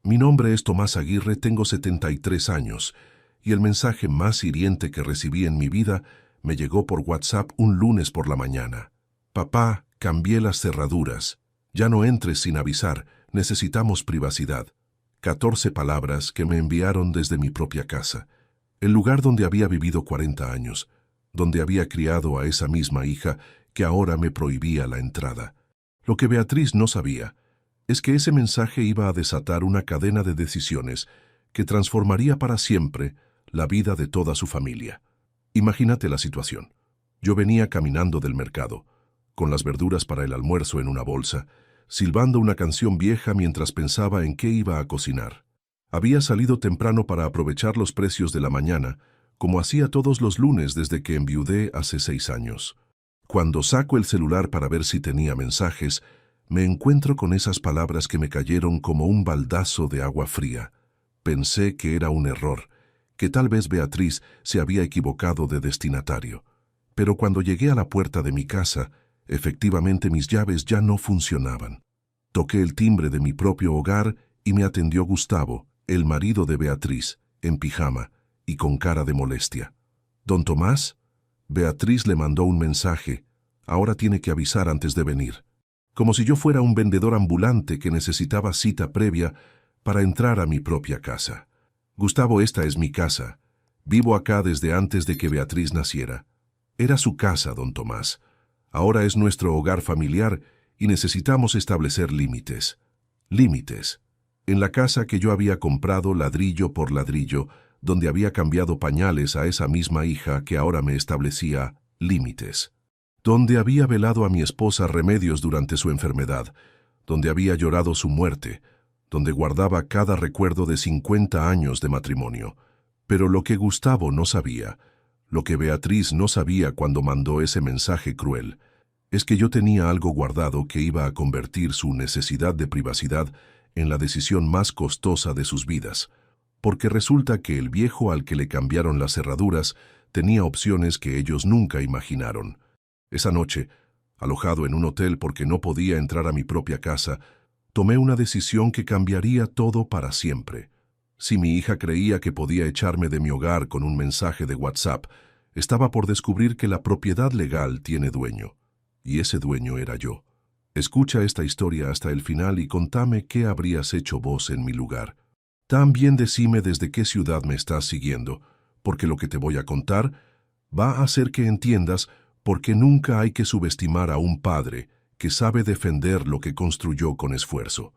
Mi nombre es Tomás Aguirre, tengo 73 años, y el mensaje más hiriente que recibí en mi vida me llegó por WhatsApp un lunes por la mañana. Papá, cambié las cerraduras. Ya no entres sin avisar, necesitamos privacidad. 14 palabras que me enviaron desde mi propia casa, el lugar donde había vivido 40 años, donde había criado a esa misma hija que ahora me prohibía la entrada. Lo que Beatriz no sabía es que ese mensaje iba a desatar una cadena de decisiones que transformaría para siempre la vida de toda su familia. Imagínate la situación. Yo venía caminando del mercado, con las verduras para el almuerzo en una bolsa, silbando una canción vieja mientras pensaba en qué iba a cocinar. Había salido temprano para aprovechar los precios de la mañana, como hacía todos los lunes desde que enviudé hace 6 años. Cuando saco el celular para ver si tenía mensajes, me encuentro con esas palabras que me cayeron como un baldazo de agua fría. Pensé que era un error, que tal vez Beatriz se había equivocado de destinatario. Pero cuando llegué a la puerta de mi casa, efectivamente mis llaves ya no funcionaban. Toqué el timbre de mi propio hogar y me atendió Gustavo, el marido de Beatriz, en pijama y con cara de molestia. «¿Don Tomás?» Beatriz le mandó un mensaje. «Ahora tiene que avisar antes de venir». Como si yo fuera un vendedor ambulante que necesitaba cita previa para entrar a mi propia casa. «Gustavo, esta es mi casa. Vivo acá desde antes de que Beatriz naciera». Era su casa, don Tomás. Ahora es nuestro hogar familiar y necesitamos establecer límites. Límites. En la casa que yo había comprado ladrillo por ladrillo, donde había cambiado pañales a esa misma hija que ahora me establecía límites. Donde había velado a mi esposa Remedios durante su enfermedad, donde había llorado su muerte, donde guardaba cada recuerdo de 50 años de matrimonio. Pero lo que Gustavo no sabía, lo que Beatriz no sabía cuando mandó ese mensaje cruel, es que yo tenía algo guardado que iba a convertir su necesidad de privacidad en la decisión más costosa de sus vidas, porque resulta que el viejo al que le cambiaron las cerraduras tenía opciones que ellos nunca imaginaron. Esa noche, alojado en un hotel porque no podía entrar a mi propia casa, tomé una decisión que cambiaría todo para siempre. Si mi hija creía que podía echarme de mi hogar con un mensaje de WhatsApp, estaba por descubrir que la propiedad legal tiene dueño, y ese dueño era yo. Escucha esta historia hasta el final y contame qué habrías hecho vos en mi lugar. También decime desde qué ciudad me estás siguiendo, porque lo que te voy a contar va a hacer que entiendas por qué nunca hay que subestimar a un padre que sabe defender lo que construyó con esfuerzo.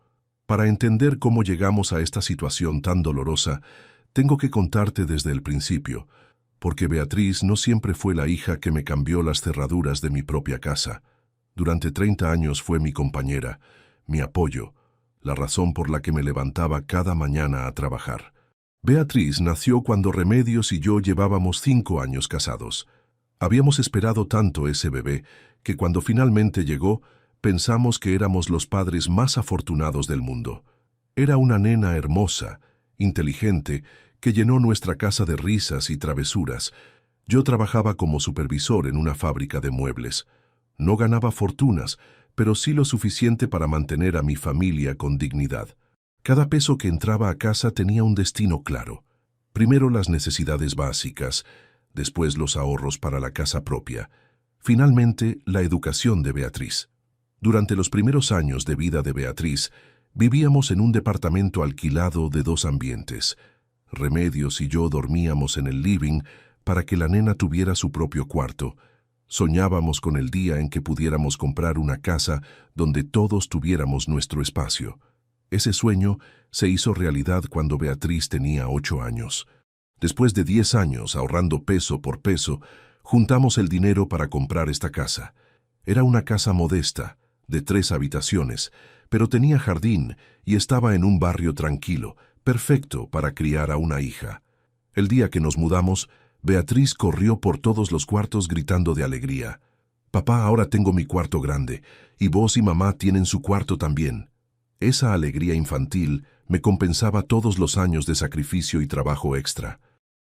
Para entender cómo llegamos a esta situación tan dolorosa, tengo que contarte desde el principio, porque Beatriz no siempre fue la hija que me cambió las cerraduras de mi propia casa. Durante 30 años fue mi compañera, mi apoyo, la razón por la que me levantaba cada mañana a trabajar. Beatriz nació cuando Remedios y yo llevábamos 5 años casados. Habíamos esperado tanto ese bebé que cuando finalmente llegó, pensamos que éramos los padres más afortunados del mundo. Era una nena hermosa, inteligente, que llenó nuestra casa de risas y travesuras. Yo trabajaba como supervisor en una fábrica de muebles. No ganaba fortunas, pero sí lo suficiente para mantener a mi familia con dignidad. Cada peso que entraba a casa tenía un destino claro. Primero las necesidades básicas, después los ahorros para la casa propia, finalmente la educación de Beatriz. Durante los primeros años de vida de Beatriz, vivíamos en un departamento alquilado de 2 ambientes. Remedios y yo dormíamos en el living para que la nena tuviera su propio cuarto. Soñábamos con el día en que pudiéramos comprar una casa donde todos tuviéramos nuestro espacio. Ese sueño se hizo realidad cuando Beatriz tenía 8 años. Después de 10 años ahorrando peso por peso, juntamos el dinero para comprar esta casa. Era una casa modesta, de 3 habitaciones, pero tenía jardín y estaba en un barrio tranquilo, perfecto para criar a una hija. El día que nos mudamos, Beatriz corrió por todos los cuartos gritando de alegría. «Papá, ahora tengo mi cuarto grande, y vos y mamá tienen su cuarto también». Esa alegría infantil me compensaba todos los años de sacrificio y trabajo extra.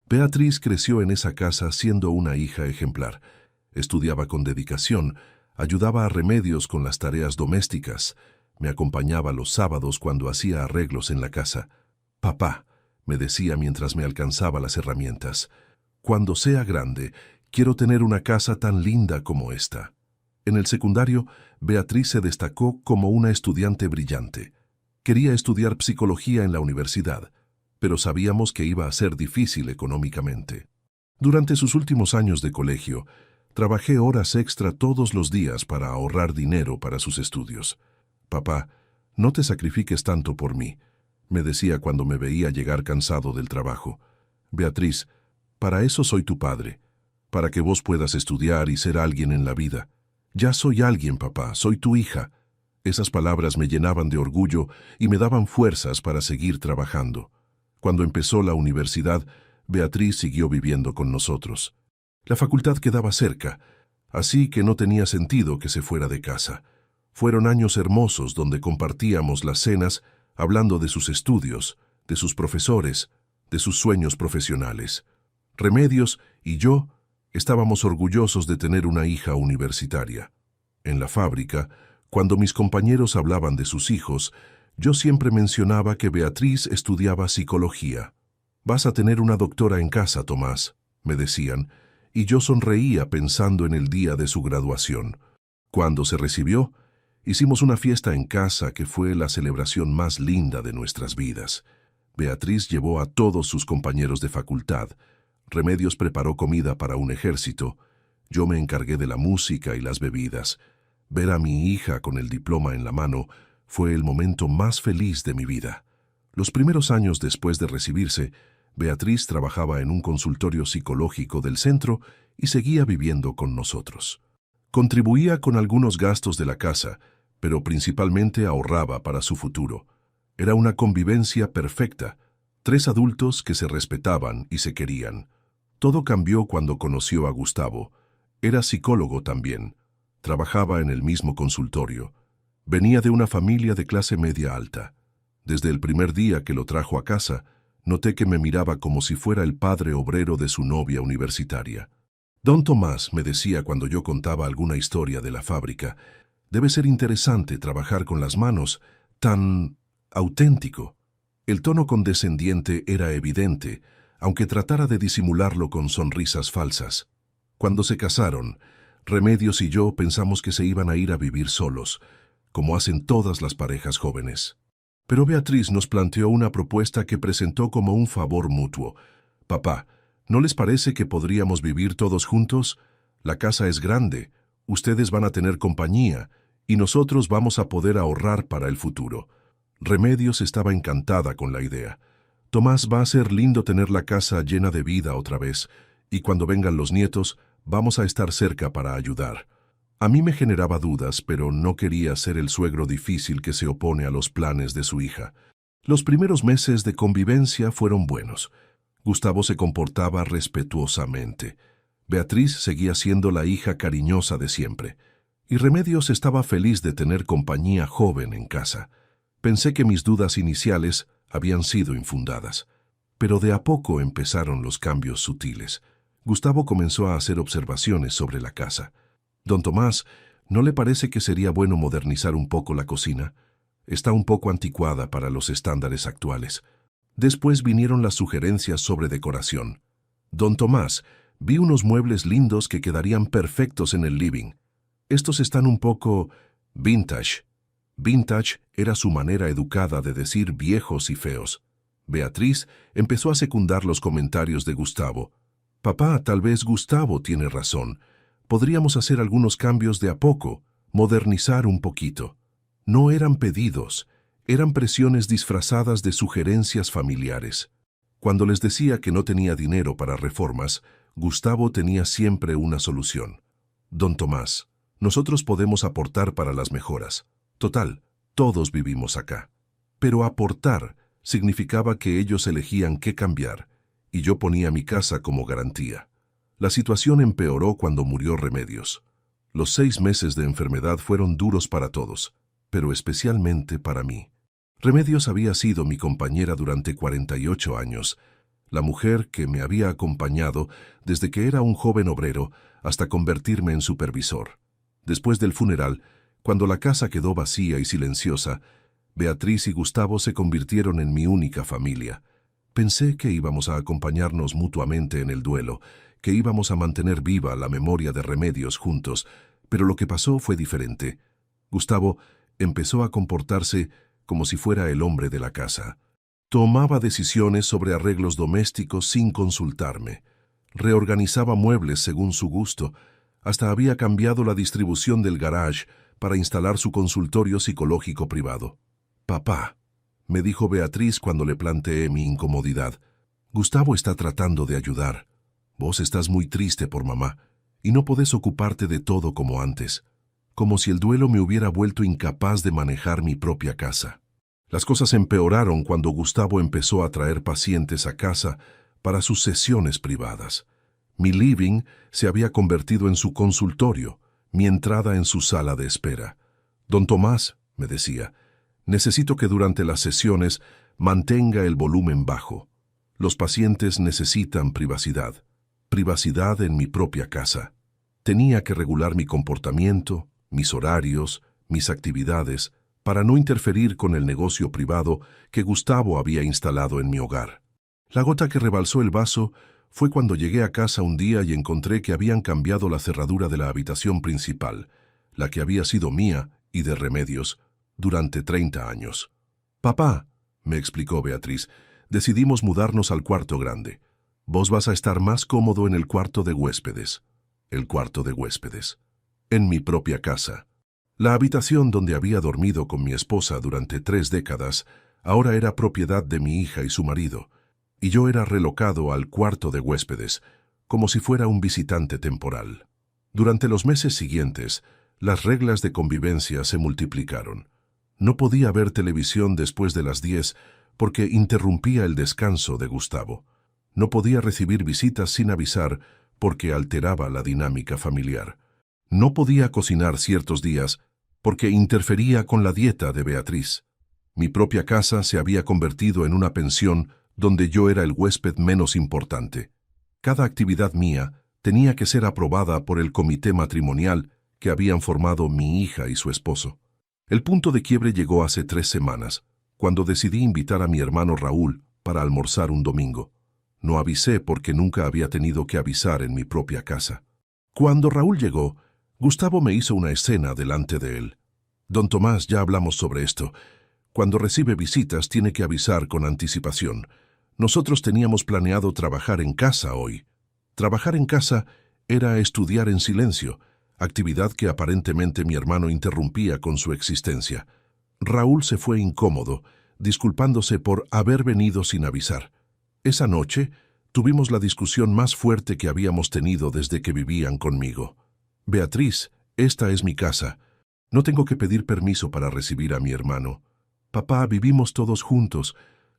Beatriz creció en esa casa siendo una hija ejemplar. Estudiaba con dedicación, ayudaba a Remedios con las tareas domésticas, Me acompañaba los sábados cuando hacía arreglos en la casa. Papá, me decía mientras me alcanzaba las herramientas, cuando sea grande, quiero tener una casa tan linda como esta. En el secundario, Beatriz se destacó como una estudiante brillante. Quería estudiar psicología en la universidad, pero sabíamos que iba a ser difícil económicamente. Durante sus últimos años de colegio, trabajé horas extra todos los días para ahorrar dinero para sus estudios. Papá, no te sacrifiques tanto por mí, me decía cuando me veía llegar cansado del trabajo. Beatriz, para eso soy tu padre, para que vos puedas estudiar y ser alguien en la vida. Ya soy alguien, papá, soy tu hija. Esas palabras me llenaban de orgullo y me daban fuerzas para seguir trabajando. Cuando empezó la universidad, Beatriz siguió viviendo con nosotros. La facultad quedaba cerca, así que no tenía sentido que se fuera de casa. Fueron años hermosos donde compartíamos las cenas hablando de sus estudios, de sus profesores, de sus sueños profesionales. Remedios y yo estábamos orgullosos de tener una hija universitaria. En la fábrica, cuando mis compañeros hablaban de sus hijos, yo siempre mencionaba que Beatriz estudiaba psicología. «Vas a tener una doctora en casa, Tomás», me decían, y yo sonreía pensando en el día de su graduación. Cuando se recibió, hicimos una fiesta en casa que fue la celebración más linda de nuestras vidas. Beatriz llevó a todos sus compañeros de facultad. Remedios preparó comida para un ejército. Yo me encargué de la música y las bebidas. Ver a mi hija con el diploma en la mano fue el momento más feliz de mi vida. Los primeros años después de recibirse, Beatriz trabajaba en un consultorio psicológico del centro y seguía viviendo con nosotros. Contribuía con algunos gastos de la casa, pero principalmente ahorraba para su futuro. Era una convivencia perfecta, 3 adultos que se respetaban y se querían. Todo cambió cuando conoció a Gustavo. Era psicólogo también. Trabajaba en el mismo consultorio. Venía de una familia de clase media alta. Desde el primer día que lo trajo a casa, noté que me miraba como si fuera el padre obrero de su novia universitaria. Don Tomás, me decía cuando yo contaba alguna historia de la fábrica, debe ser interesante trabajar con las manos, tan auténtico. El tono condescendiente era evidente, aunque tratara de disimularlo con sonrisas falsas. Cuando se casaron, Remedios y yo pensamos que se iban a ir a vivir solos, como hacen todas las parejas jóvenes. Pero Beatriz nos planteó una propuesta que presentó como un favor mutuo. «Papá, ¿no les parece que podríamos vivir todos juntos? La casa es grande, ustedes van a tener compañía, y nosotros vamos a poder ahorrar para el futuro». Remedios estaba encantada con la idea. «Tomás, va a ser lindo tener la casa llena de vida otra vez, y cuando vengan los nietos, vamos a estar cerca para ayudar». A mí me generaba dudas, pero no quería ser el suegro difícil que se opone a los planes de su hija. Los primeros meses de convivencia fueron buenos. Gustavo se comportaba respetuosamente. Beatriz seguía siendo la hija cariñosa de siempre. Y Remedios estaba feliz de tener compañía joven en casa. Pensé que mis dudas iniciales habían sido infundadas. Pero de a poco empezaron los cambios sutiles. Gustavo comenzó a hacer observaciones sobre la casa. «Don Tomás, ¿no le parece que sería bueno modernizar un poco la cocina? Está un poco anticuada para los estándares actuales». Después vinieron las sugerencias sobre decoración. «Don Tomás, vi unos muebles lindos que quedarían perfectos en el living. Estos están un poco vintage». Vintage era su manera educada de decir viejos y feos. Beatriz empezó a secundar los comentarios de Gustavo. «Papá, tal vez Gustavo tiene razón. Podríamos hacer algunos cambios de a poco, modernizar un poquito». No eran pedidos, eran presiones disfrazadas de sugerencias familiares. Cuando les decía que no tenía dinero para reformas, Gustavo tenía siempre una solución. «Don Tomás, nosotros podemos aportar para las mejoras. Total, todos vivimos acá». Pero aportar significaba que ellos elegían qué cambiar, y yo ponía mi casa como garantía. La situación empeoró cuando murió Remedios. Los 6 meses de enfermedad fueron duros para todos, pero especialmente para mí. Remedios había sido mi compañera durante 48 años, la mujer que me había acompañado desde que era un joven obrero hasta convertirme en supervisor. Después del funeral, Cuando la casa quedó vacía y silenciosa, Beatriz y Gustavo se convirtieron en mi única familia. Pensé que íbamos a acompañarnos mutuamente en el duelo, que íbamos a mantener viva la memoria de Remedios juntos, pero lo que pasó fue diferente. Gustavo empezó a comportarse como si fuera el hombre de la casa. Tomaba decisiones sobre arreglos domésticos sin consultarme. Reorganizaba muebles según su gusto. Hasta había cambiado la distribución del garage para instalar su consultorio psicológico privado. «Papá», me dijo Beatriz cuando le planteé mi incomodidad, «Gustavo está tratando de ayudar. Vos estás muy triste por mamá y no podés ocuparte de todo como antes, como si el duelo me hubiera vuelto incapaz de manejar mi propia casa». Las cosas empeoraron cuando Gustavo empezó a traer pacientes a casa para sus sesiones privadas. Mi living se había convertido en su consultorio, mi entrada en su sala de espera. «Don Tomás», me decía, «necesito que durante las sesiones mantenga el volumen bajo. Los pacientes necesitan privacidad. Privacidad en mi propia casa. Tenía que regular mi comportamiento, mis horarios, mis actividades, para no interferir con el negocio privado que Gustavo había instalado en mi hogar». La gota que rebalsó el vaso fue cuando llegué a casa un día y encontré que habían cambiado la cerradura de la habitación principal, la que había sido mía y de Remedios durante 30 años. «Papá», me explicó Beatriz, «decidimos mudarnos al cuarto grande. Vos vas a estar más cómodo en el cuarto de huéspedes». El cuarto de huéspedes. En mi propia casa. La habitación donde había dormido con mi esposa durante 3 décadas ahora era propiedad de mi hija y su marido, y yo era relocado al cuarto de huéspedes, como si fuera un visitante temporal. Durante los meses siguientes, las reglas de convivencia se multiplicaron. No podía ver televisión después de las 10 porque interrumpía el descanso de Gustavo. No podía recibir visitas sin avisar porque alteraba la dinámica familiar. No podía cocinar ciertos días porque interfería con la dieta de Beatriz. Mi propia casa se había convertido en una pensión donde yo era el huésped menos importante. Cada actividad mía tenía que ser aprobada por el comité matrimonial que habían formado mi hija y su esposo. El punto de quiebre llegó hace 3 semanas, cuando decidí invitar a mi hermano Raúl para almorzar un domingo. No avisé porque nunca había tenido que avisar en mi propia casa. Cuando Raúl llegó, Gustavo me hizo una escena delante de él. «Don Tomás, ya hablamos sobre esto. Cuando recibe visitas tiene que avisar con anticipación. Nosotros teníamos planeado trabajar en casa hoy». Trabajar en casa era estudiar en silencio, actividad que aparentemente mi hermano interrumpía con su existencia. Raúl se fue incómodo, disculpándose por haber venido sin avisar. Esa noche tuvimos la discusión más fuerte que habíamos tenido desde que vivían conmigo. «Beatriz, esta es mi casa. No tengo que pedir permiso para recibir a mi hermano. Papá, vivimos todos juntos.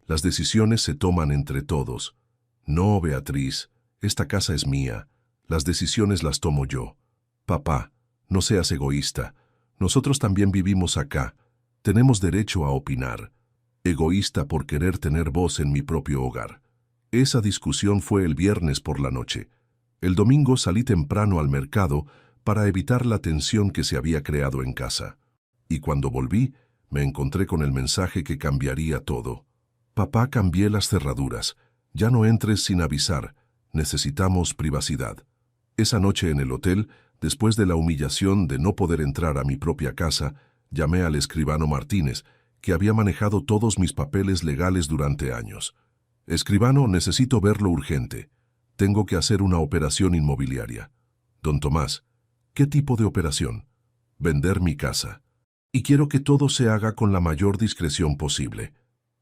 Las decisiones se toman entre todos». «No, Beatriz, esta casa es mía. Las decisiones las tomo yo». «Papá, no seas egoísta. Nosotros también vivimos acá. Tenemos derecho a opinar». Egoísta por querer tener voz en mi propio hogar. Esa discusión fue el viernes por la noche. El domingo salí temprano al mercado para evitar la tensión que se había creado en casa. Y cuando volví, me encontré con el mensaje que cambiaría todo. «Papá, cambié las cerraduras. Ya no entres sin avisar. Necesitamos privacidad». Esa noche en el hotel, después de la humillación de no poder entrar a mi propia casa, llamé al escribano Martínez, que había manejado todos mis papeles legales durante años. «Escribano, necesito verlo urgente. Tengo que hacer una operación inmobiliaria». «Don Tomás, ¿qué tipo de operación?» «Vender mi casa. Y quiero que todo se haga con la mayor discreción posible».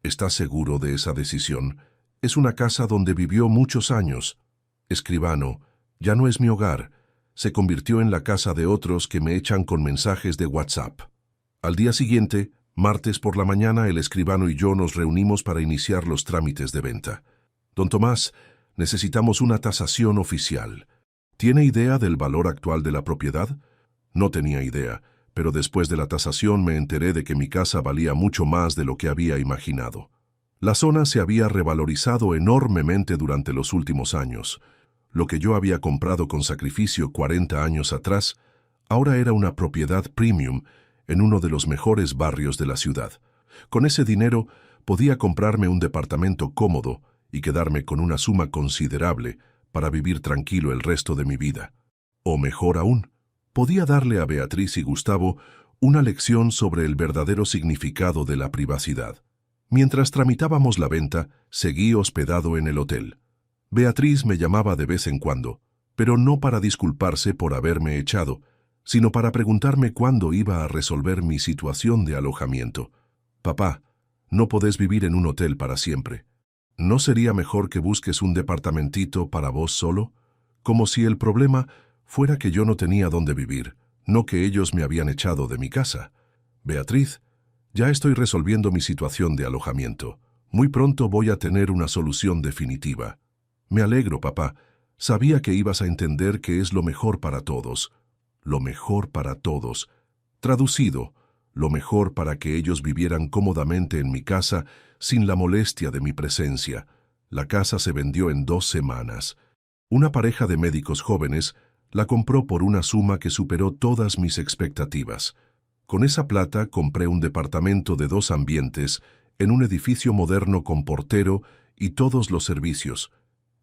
«¿Estás seguro de esa decisión? Es una casa donde vivió muchos años». «Escribano, ya no es mi hogar. Se convirtió en la casa de otros que me echan con mensajes de WhatsApp». Al día siguiente, martes por la mañana, el escribano y yo nos reunimos para iniciar los trámites de venta. «Don Tomás, necesitamos una tasación oficial. ¿Tiene idea del valor actual de la propiedad?» No tenía idea, pero después de la tasación me enteré de que mi casa valía mucho más de lo que había imaginado. La zona se había revalorizado enormemente durante los últimos años. Lo que yo había comprado con sacrificio 40 años atrás, ahora era una propiedad premium en uno de los mejores barrios de la ciudad. Con ese dinero podía comprarme un departamento cómodo y quedarme con una suma considerable para vivir tranquilo el resto de mi vida. O mejor aún, podía darle a Beatriz y Gustavo una lección sobre el verdadero significado de la privacidad. Mientras tramitábamos la venta, seguí hospedado en el hotel. Beatriz me llamaba de vez en cuando, pero no para disculparse por haberme echado, sino para preguntarme cuándo iba a resolver mi situación de alojamiento. Papá, no podés vivir en un hotel para siempre. ¿No sería mejor que busques un departamentito para vos solo? Como si el problema fuera que yo no tenía dónde vivir, no que ellos me habían echado de mi casa. Beatriz, ya estoy resolviendo mi situación de alojamiento. Muy pronto voy a tener una solución definitiva. Me alegro, papá. Sabía que ibas a entender que es lo mejor para todos. Lo mejor para todos. Traducido, lo mejor para que ellos vivieran cómodamente en mi casa sin la molestia de mi presencia. La casa se vendió en 2 semanas. Una pareja de médicos jóvenes la compró por una suma que superó todas mis expectativas. Con esa plata compré un departamento de 2 ambientes en un edificio moderno con portero y todos los servicios,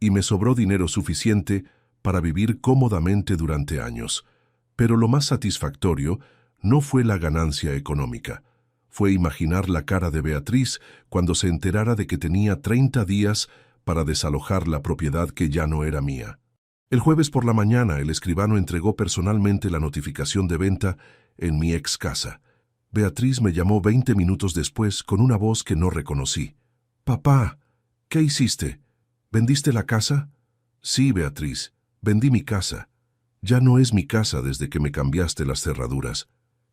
y me sobró dinero suficiente para vivir cómodamente durante años. Pero lo más satisfactorio no fue la ganancia económica. Fue imaginar la cara de Beatriz cuando se enterara de que tenía 30 días para desalojar la propiedad que ya no era mía. El jueves por la mañana el escribano entregó personalmente la notificación de venta en mi ex casa. Beatriz me llamó 20 minutos después con una voz que no reconocí. «Papá, ¿qué hiciste? ¿Vendiste la casa?» «Sí, Beatriz, vendí mi casa. Ya no es mi casa desde que me cambiaste las cerraduras».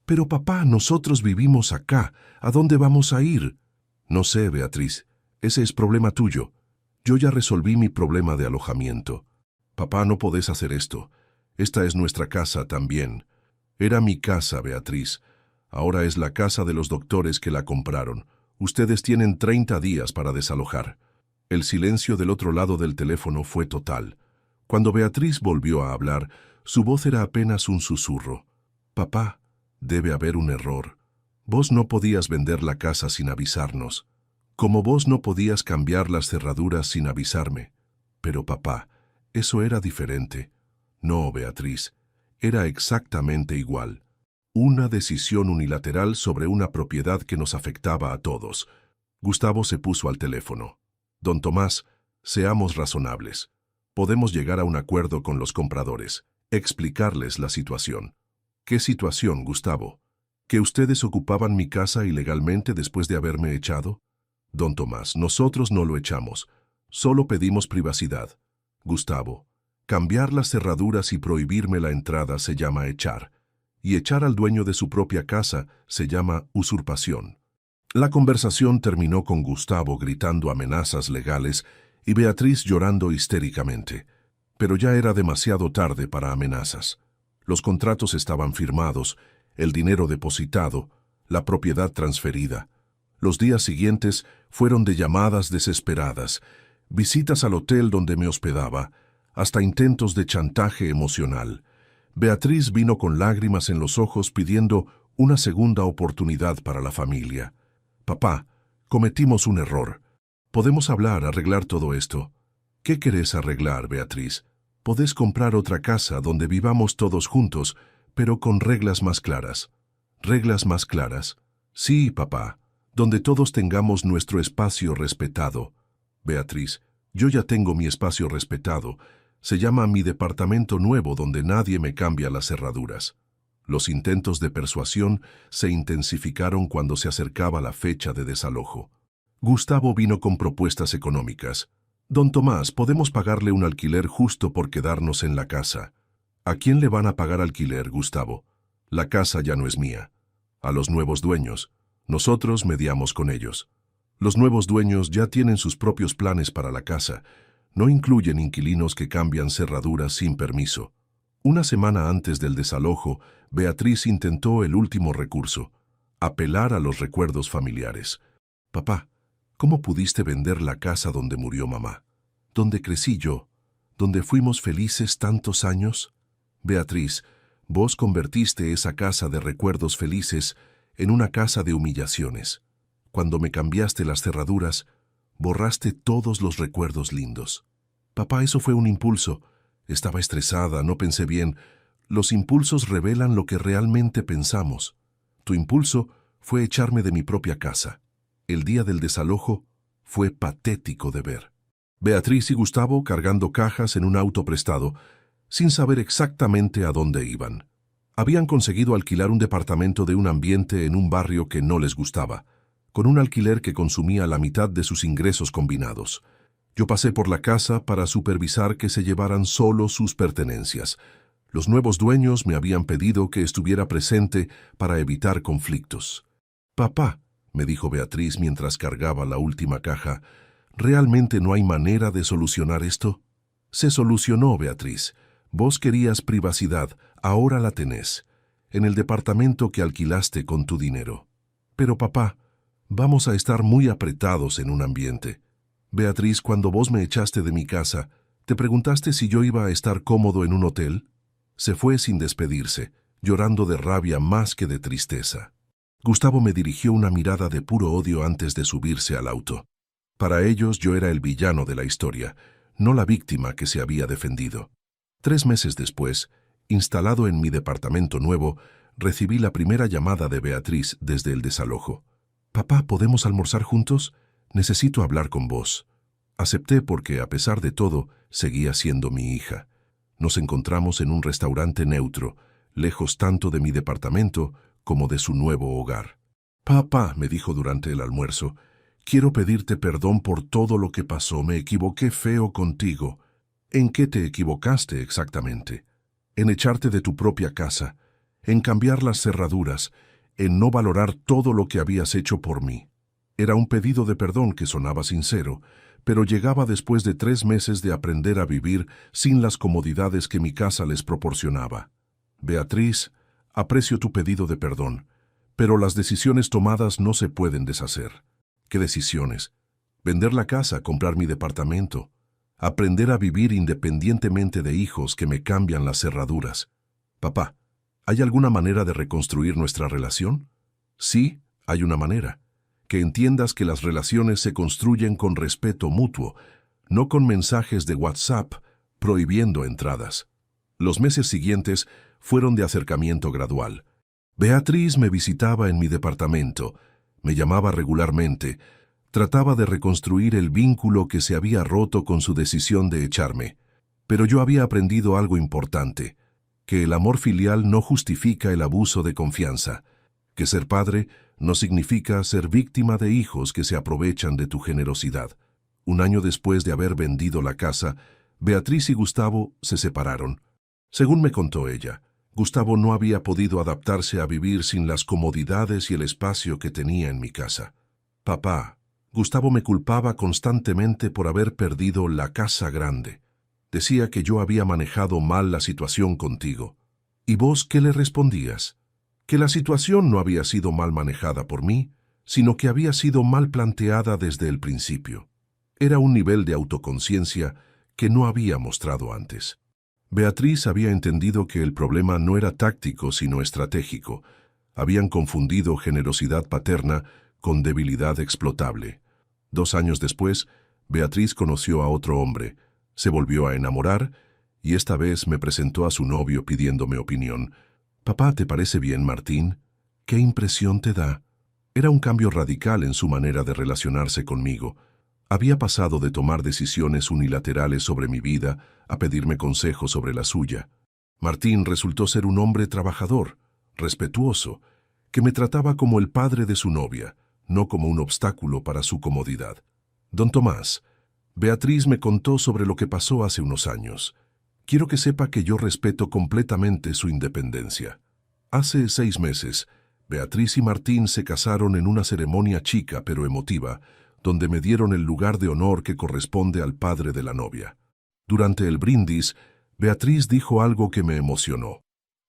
«Pero papá, nosotros vivimos acá. ¿A dónde vamos a ir?» «No sé, Beatriz. Ese es problema tuyo. Yo ya resolví mi problema de alojamiento. Papá, no podés hacer esto. Esta es nuestra casa también. Era mi casa, Beatriz. Ahora es la casa de los doctores que la compraron. Ustedes tienen 30 días para desalojar». El silencio del otro lado del teléfono fue total. Cuando Beatriz volvió a hablar, su voz era apenas un susurro. «Papá, debe haber un error. Vos no podías vender la casa sin avisarnos. Como vos no podías cambiar las cerraduras sin avisarme. Pero papá, eso era diferente». «No, Beatriz, era exactamente igual. Una decisión unilateral sobre una propiedad que nos afectaba a todos». Gustavo se puso al teléfono. «Don Tomás, seamos razonables. Podemos llegar a un acuerdo con los compradores, explicarles la situación». «¿Qué situación, Gustavo? ¿Que ustedes ocupaban mi casa ilegalmente después de haberme echado?» «Don Tomás, nosotros no lo echamos. Solo pedimos privacidad». «Gustavo, cambiar las cerraduras y prohibirme la entrada se llama echar. Y echar al dueño de su propia casa se llama usurpación». La conversación terminó con Gustavo gritando amenazas legales y Beatriz llorando histéricamente. Pero ya era demasiado tarde para amenazas. Los contratos estaban firmados, el dinero depositado, la propiedad transferida. Los días siguientes fueron de llamadas desesperadas, visitas al hotel donde me hospedaba, hasta intentos de chantaje emocional. Beatriz vino con lágrimas en los ojos pidiendo una segunda oportunidad para la familia. «Papá, cometimos un error. Podemos hablar, arreglar todo esto». «¿Qué querés arreglar, Beatriz? Podés comprar otra casa donde vivamos todos juntos, pero con reglas más claras». «¿Reglas más claras?» «Sí, papá, donde todos tengamos nuestro espacio respetado». «Beatriz, yo ya tengo mi espacio respetado. Se llama mi departamento nuevo donde nadie me cambia las cerraduras». Los intentos de persuasión se intensificaron cuando se acercaba la fecha de desalojo. Gustavo vino con propuestas económicas. «Don Tomás, podemos pagarle un alquiler justo por quedarnos en la casa». «¿A quién le van a pagar alquiler, Gustavo? La casa ya no es mía». «A los nuevos dueños. Nosotros mediamos con ellos. Los nuevos dueños ya tienen sus propios planes para la casa. No incluyen inquilinos que cambian cerraduras sin permiso». Una semana antes del desalojo, Beatriz intentó el último recurso, apelar a los recuerdos familiares. «Papá, ¿cómo pudiste vender la casa donde murió mamá? Donde crecí yo, donde fuimos felices tantos años». «Beatriz, Vos convertiste esa casa de recuerdos felices en una casa de humillaciones. Cuando me cambiaste las cerraduras, borraste todos los recuerdos lindos. Papá, eso fue un impulso. Estaba estresada, no pensé bien. Los impulsos revelan lo que realmente pensamos. Tu impulso fue echarme de mi propia casa. El día del desalojo fue patético de ver. Beatriz y Gustavo cargando cajas en un auto prestado, sin saber exactamente a dónde iban. Habían conseguido alquilar un departamento de un ambiente en un barrio que no les gustaba, con un alquiler que consumía la mitad de sus ingresos combinados. Yo pasé por la casa para supervisar que se llevaran solo sus pertenencias. Los nuevos dueños me habían pedido que estuviera presente para evitar conflictos. «Papá», me dijo Beatriz mientras cargaba la última caja, «¿realmente no hay manera de solucionar esto?» «Se solucionó, Beatriz. Vos querías privacidad, ahora la tenés, en el departamento que alquilaste con tu dinero. Pero papá, vamos a estar muy apretados en un ambiente. Beatriz, cuando vos me echaste de mi casa, ¿te preguntaste si yo iba a estar cómodo en un hotel?» Se fue sin despedirse, llorando de rabia más que de tristeza. Gustavo me dirigió una mirada de puro odio antes de subirse al auto. Para ellos yo era el villano de la historia, no la víctima que se había defendido. 3 meses después, instalado en mi departamento nuevo, recibí la primera llamada de Beatriz desde el desalojo. «Papá, ¿podemos almorzar juntos? Necesito hablar con vos». Acepté porque, a pesar de todo, seguía siendo mi hija. Nos encontramos en un restaurante neutro, lejos tanto de mi departamento como de su nuevo hogar. «Papá», me dijo durante el almuerzo, «quiero pedirte perdón por todo lo que pasó. Me equivoqué feo contigo». «¿En qué te equivocaste exactamente?» «En echarte de tu propia casa, en cambiar las cerraduras, en no valorar todo lo que habías hecho por mí». Era un pedido de perdón que sonaba sincero, pero llegaba después de 3 meses de aprender a vivir sin las comodidades que mi casa les proporcionaba. «Beatriz, aprecio tu pedido de perdón, pero las decisiones tomadas no se pueden deshacer». «¿Qué decisiones?» «Vender la casa, comprar mi departamento, aprender a vivir independientemente de hijos que me cambian las cerraduras». «Papá, ¿hay alguna manera de reconstruir nuestra relación?» «Sí, hay una manera. Que entiendas que las relaciones se construyen con respeto mutuo, no con mensajes de WhatsApp prohibiendo entradas». Los meses siguientes fueron de acercamiento gradual. Beatriz me visitaba en mi departamento, me llamaba regularmente, trataba de reconstruir el vínculo que se había roto con su decisión de echarme. Pero yo había aprendido algo importante, que el amor filial no justifica el abuso de confianza, que ser padre no significa ser víctima de hijos que se aprovechan de tu generosidad. 1 año después de haber vendido la casa, Beatriz y Gustavo se separaron. Según me contó ella, Gustavo no había podido adaptarse a vivir sin las comodidades y el espacio que tenía en mi casa. «Papá, Gustavo me culpaba constantemente por haber perdido la casa grande. Decía que yo había manejado mal la situación contigo. ¿Y vos qué le respondías?» «Que la situación no había sido mal manejada por mí, sino que había sido mal planteada desde el principio». Era un nivel de autoconciencia que no había mostrado antes. Beatriz había entendido que el problema no era táctico sino estratégico. Habían confundido generosidad paterna con debilidad explotable. 2 años después, Beatriz conoció a otro hombre, se volvió a enamorar y esta vez me presentó a su novio pidiéndome opinión. «Papá, ¿te parece bien, Martín? ¿Qué impresión te da?» Era un cambio radical en su manera de relacionarse conmigo. Había pasado de tomar decisiones unilaterales sobre mi vida a pedirme consejos sobre la suya. Martín resultó ser un hombre trabajador, respetuoso, que me trataba como el padre de su novia, no como un obstáculo para su comodidad. «Don Tomás, Beatriz me contó sobre lo que pasó hace unos años. Quiero que sepa que yo respeto completamente su independencia. Hace 6 meses, Beatriz y Martín se casaron en una ceremonia chica pero emotiva, donde me dieron el lugar de honor que corresponde al padre de la novia. Durante el brindis, Beatriz dijo algo que me emocionó.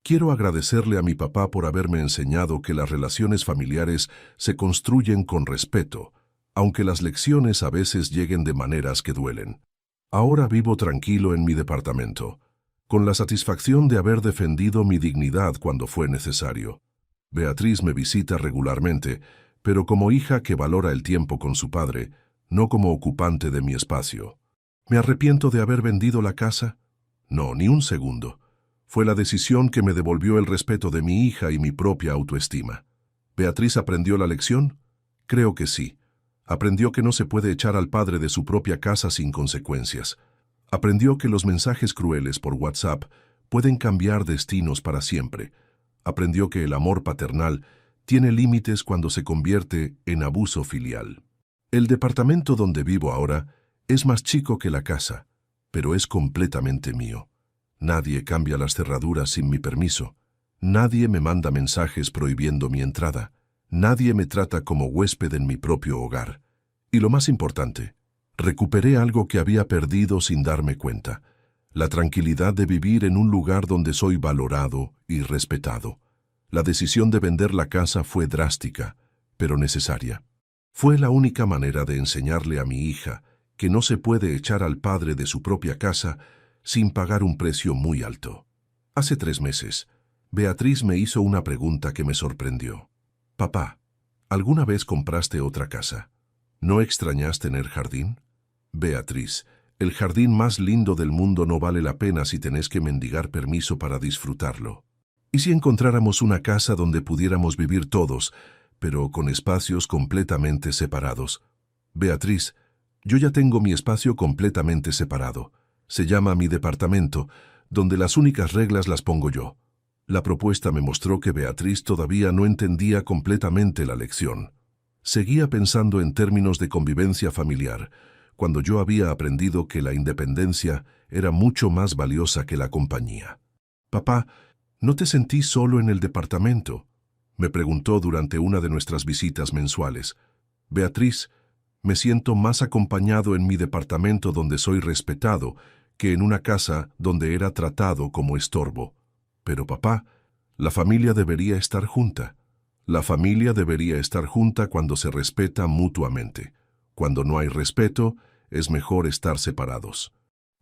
«Quiero agradecerle a mi papá por haberme enseñado que las relaciones familiares se construyen con respeto, aunque las lecciones a veces lleguen de maneras que duelen. Ahora vivo tranquilo en mi departamento. con la satisfacción de haber defendido mi dignidad cuando fue necesario. Beatriz me visita regularmente, pero como hija que valora el tiempo con su padre, no como ocupante de mi espacio. ¿Me arrepiento de haber vendido la casa? No, ni un segundo. Fue la decisión que me devolvió el respeto de mi hija y mi propia autoestima. ¿Beatriz aprendió la lección? Creo que sí. Aprendió que no se puede echar al padre de su propia casa sin consecuencias. Aprendió que los mensajes crueles por WhatsApp pueden cambiar destinos para siempre. Aprendió que el amor paternal tiene límites cuando se convierte en abuso filial. El departamento donde vivo ahora es más chico que la casa, pero es completamente mío. Nadie cambia las cerraduras sin mi permiso. Nadie me manda mensajes prohibiendo mi entrada. Nadie me trata como huésped en mi propio hogar. Y lo más importante, recuperé algo que había perdido sin darme cuenta: la tranquilidad de vivir en un lugar donde soy valorado y respetado. La decisión de vender la casa fue drástica, pero necesaria. Fue la única manera de enseñarle a mi hija que no se puede echar al padre de su propia casa sin pagar un precio muy alto. Hace 3 meses, Beatriz me hizo una pregunta que me sorprendió. Papá, ¿alguna vez compraste otra casa? ¿No extrañas tener jardín? Beatriz, el jardín más lindo del mundo no vale la pena si tenés que mendigar permiso para disfrutarlo. ¿Y si encontráramos una casa donde pudiéramos vivir todos, pero con espacios completamente separados? Beatriz, yo ya tengo mi espacio completamente separado. Se llama mi departamento, donde las únicas reglas las pongo yo. La propuesta me mostró que Beatriz todavía no entendía completamente la lección. Seguía pensando en términos de convivencia familiar, cuando yo había aprendido que la independencia era mucho más valiosa que la compañía. Papá, ¿no te sentís solo en el departamento?, me preguntó durante una de nuestras visitas mensuales. Beatriz, me siento más acompañado en mi departamento donde soy respetado que en una casa donde era tratado como estorbo. Pero papá, la familia debería estar junta. La familia debería estar junta cuando se respeta mutuamente. Cuando no hay respeto, es mejor estar separados.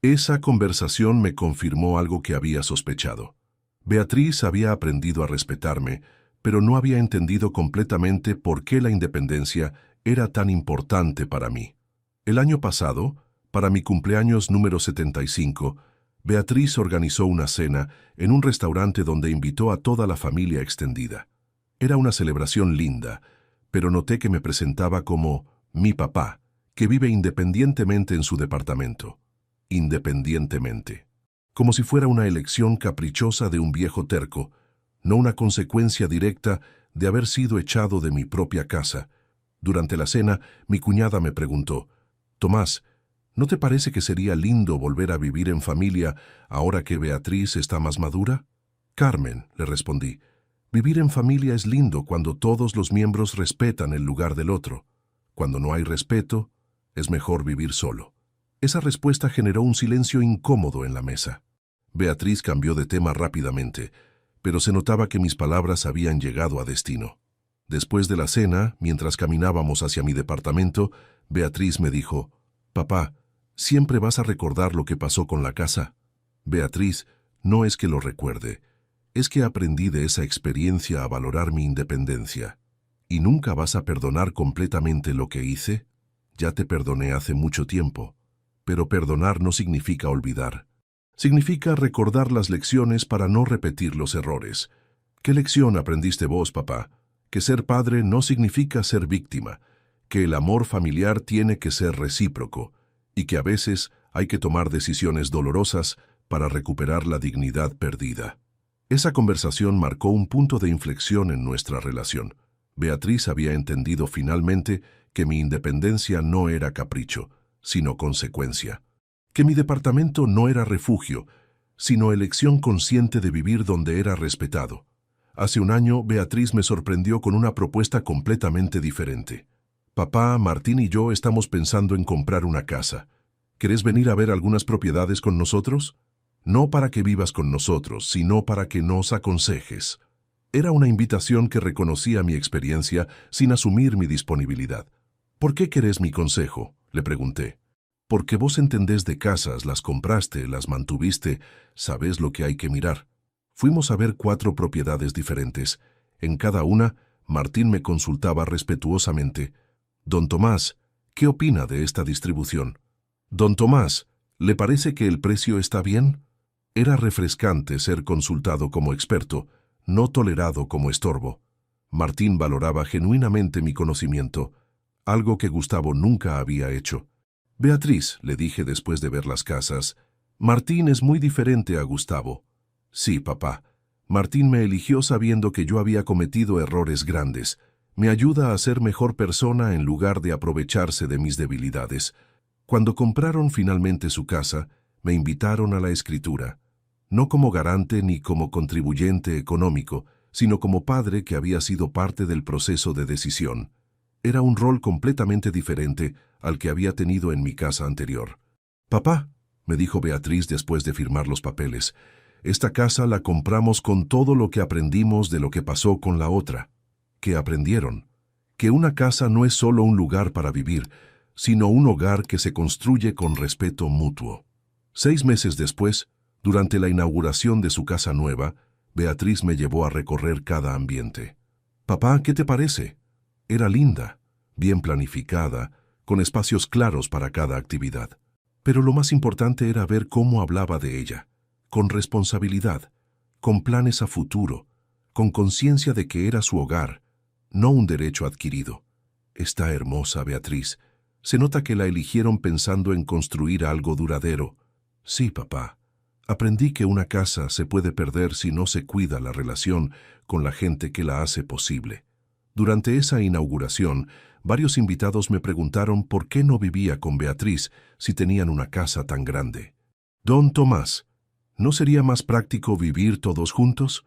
Esa conversación me confirmó algo que había sospechado. Beatriz había aprendido a respetarme, pero no había entendido completamente por qué la independencia era tan importante para mí. El año pasado, para mi cumpleaños número 75, Beatriz organizó una cena en un restaurante donde invitó a toda la familia extendida. Era una celebración linda, pero noté que me presentaba como mi papá, que vive independientemente en su departamento. Independientemente. Como si fuera una elección caprichosa de un viejo terco, no una consecuencia directa de haber sido echado de mi propia casa. Durante la cena, mi cuñada me preguntó: Tomás, ¿no te parece que sería lindo volver a vivir en familia ahora que Beatriz está más madura? Carmen, le respondí, vivir en familia es lindo cuando todos los miembros respetan el lugar del otro. Cuando no hay respeto, es mejor vivir solo. Esa respuesta generó un silencio incómodo en la mesa. Beatriz cambió de tema rápidamente, pero se notaba que mis palabras habían llegado a destino. Después de la cena, mientras caminábamos hacia mi departamento, Beatriz me dijo: Papá, ¿siempre vas a recordar lo que pasó con la casa? Beatriz, no es que lo recuerde, es que aprendí de esa experiencia a valorar mi independencia. ¿Y nunca vas a perdonar completamente lo que hice? Ya te perdoné hace mucho tiempo, pero perdonar no significa olvidar. Significa recordar las lecciones para no repetir los errores. ¿Qué lección aprendiste vos, papá? Que ser padre no significa ser víctima, que el amor familiar tiene que ser recíproco y que a veces hay que tomar decisiones dolorosas para recuperar la dignidad perdida. Esa conversación marcó un punto de inflexión en nuestra relación. Beatriz había entendido finalmente que mi independencia no era capricho, sino consecuencia. Que mi departamento no era refugio, sino elección consciente de vivir donde era respetado. Hace un año, Beatriz me sorprendió con una propuesta completamente diferente. Papá, Martín y yo estamos pensando en comprar una casa. ¿Querés venir a ver algunas propiedades con nosotros? No para que vivas con nosotros, sino para que nos aconsejes. Era una invitación que reconocía mi experiencia sin asumir mi disponibilidad. ¿Por qué querés mi consejo?, le pregunté. Porque vos entendés de casas, las compraste, las mantuviste, sabés lo que hay que mirar. Fuimos a ver 4 propiedades diferentes. En cada una, Martín me consultaba respetuosamente. Don Tomás, ¿qué opina de esta distribución? Don Tomás, ¿le parece que el precio está bien? Era refrescante ser consultado como experto, no tolerado como estorbo. Martín valoraba genuinamente mi conocimiento, algo que Gustavo nunca había hecho. Beatriz, le dije después de ver las casas, Martín es muy diferente a Gustavo. Sí, papá. Martín me eligió sabiendo que yo había cometido errores grandes. Me ayuda a ser mejor persona en lugar de aprovecharse de mis debilidades. Cuando compraron finalmente su casa, me invitaron a la escritura. No como garante ni como contribuyente económico, sino como padre que había sido parte del proceso de decisión. Era un rol completamente diferente al que había tenido en mi casa anterior. Papá, me dijo Beatriz después de firmar los papeles, esta casa la compramos con todo lo que aprendimos de lo que pasó con la otra. ¿Qué aprendieron? Que una casa no es solo un lugar para vivir, sino un hogar que se construye con respeto mutuo. 6 meses después, durante la inauguración de su casa nueva, Beatriz me llevó a recorrer cada ambiente. Papá, ¿qué te parece? Era linda, bien planificada, con espacios claros para cada actividad. Pero lo más importante era ver cómo hablaba de ella, con responsabilidad, con planes a futuro, con conciencia de que era su hogar, no un derecho adquirido. Está hermosa, Beatriz. Se nota que la eligieron pensando en construir algo duradero. Sí, papá. Aprendí que una casa se puede perder si no se cuida la relación con la gente que la hace posible. Durante esa inauguración, varios invitados me preguntaron por qué no vivía con Beatriz si tenían una casa tan grande. Don Tomás, ¿no sería más práctico vivir todos juntos?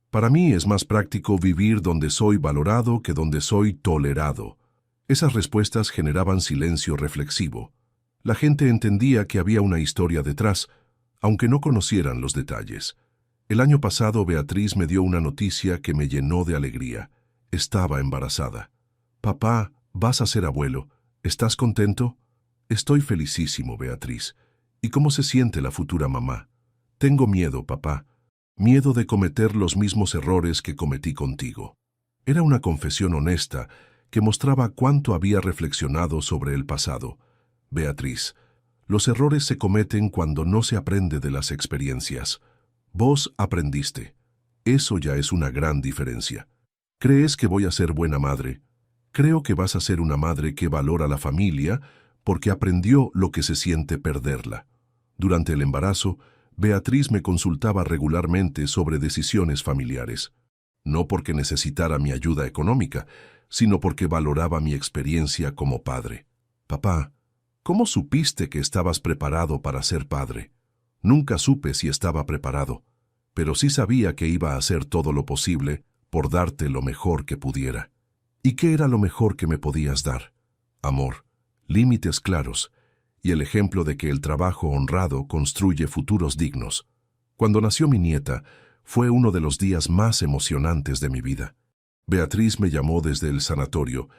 Para mí es más práctico vivir donde soy valorado que donde soy tolerado. Esas respuestas generaban silencio reflexivo. La gente entendía que había una historia detrás, aunque no conocieran los detalles. El año pasado Beatriz me dio una noticia que me llenó de alegría. Estaba embarazada. Papá, vas a ser abuelo. ¿Estás contento? Estoy felicísimo, Beatriz. ¿Y cómo se siente la futura mamá? Tengo miedo, papá. Miedo de cometer los mismos errores que cometí contigo. Era una confesión honesta que mostraba cuánto había reflexionado sobre el pasado. Beatriz, los errores se cometen cuando no se aprende de las experiencias. Vos aprendiste. Eso ya es una gran diferencia. ¿Crees que voy a ser buena madre? Creo que vas a ser una madre que valora la familia porque aprendió lo que se siente perderla. Durante el embarazo, Beatriz me consultaba regularmente sobre decisiones familiares. No porque necesitara mi ayuda económica, sino porque valoraba mi experiencia como padre. Papá, ¿cómo supiste que estabas preparado para ser padre? Nunca supe si estaba preparado, pero sí sabía que iba a hacer todo lo posible por darte lo mejor que pudiera. ¿Y qué era lo mejor que me podías dar? Amor, límites claros y el ejemplo de que el trabajo honrado construye futuros dignos. Cuando nació mi nieta, fue uno de los días más emocionantes de mi vida. Beatriz me llamó desde el sanatorio.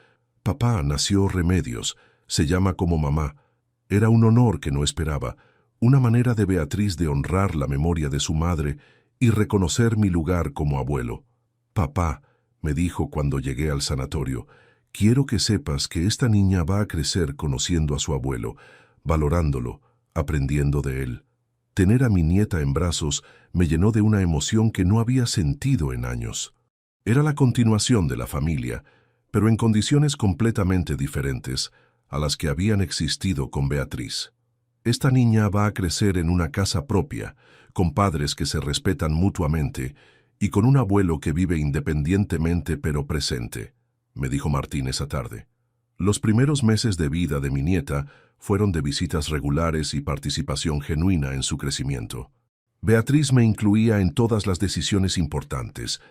Papá, nació Remedios, se llama como mamá. Era un honor que no esperaba, una manera de Beatriz de honrar la memoria de su madre y reconocer mi lugar como abuelo. Papá, me dijo cuando llegué al sanatorio, quiero que sepas que esta niña va a crecer conociendo a su abuelo, valorándolo, aprendiendo de él. Tener a mi nieta en brazos me llenó de una emoción que no había sentido en años. Era la continuación de la familia, pero en condiciones completamente diferentes a las que habían existido con Beatriz. Esta niña va a crecer en una casa propia, con padres que se respetan mutuamente y con un abuelo que vive independientemente pero presente, me dijo Martín esa tarde. Los primeros meses de vida de mi nieta fueron de visitas regulares y participación genuina en su crecimiento. Beatriz me incluía en todas las decisiones importantes,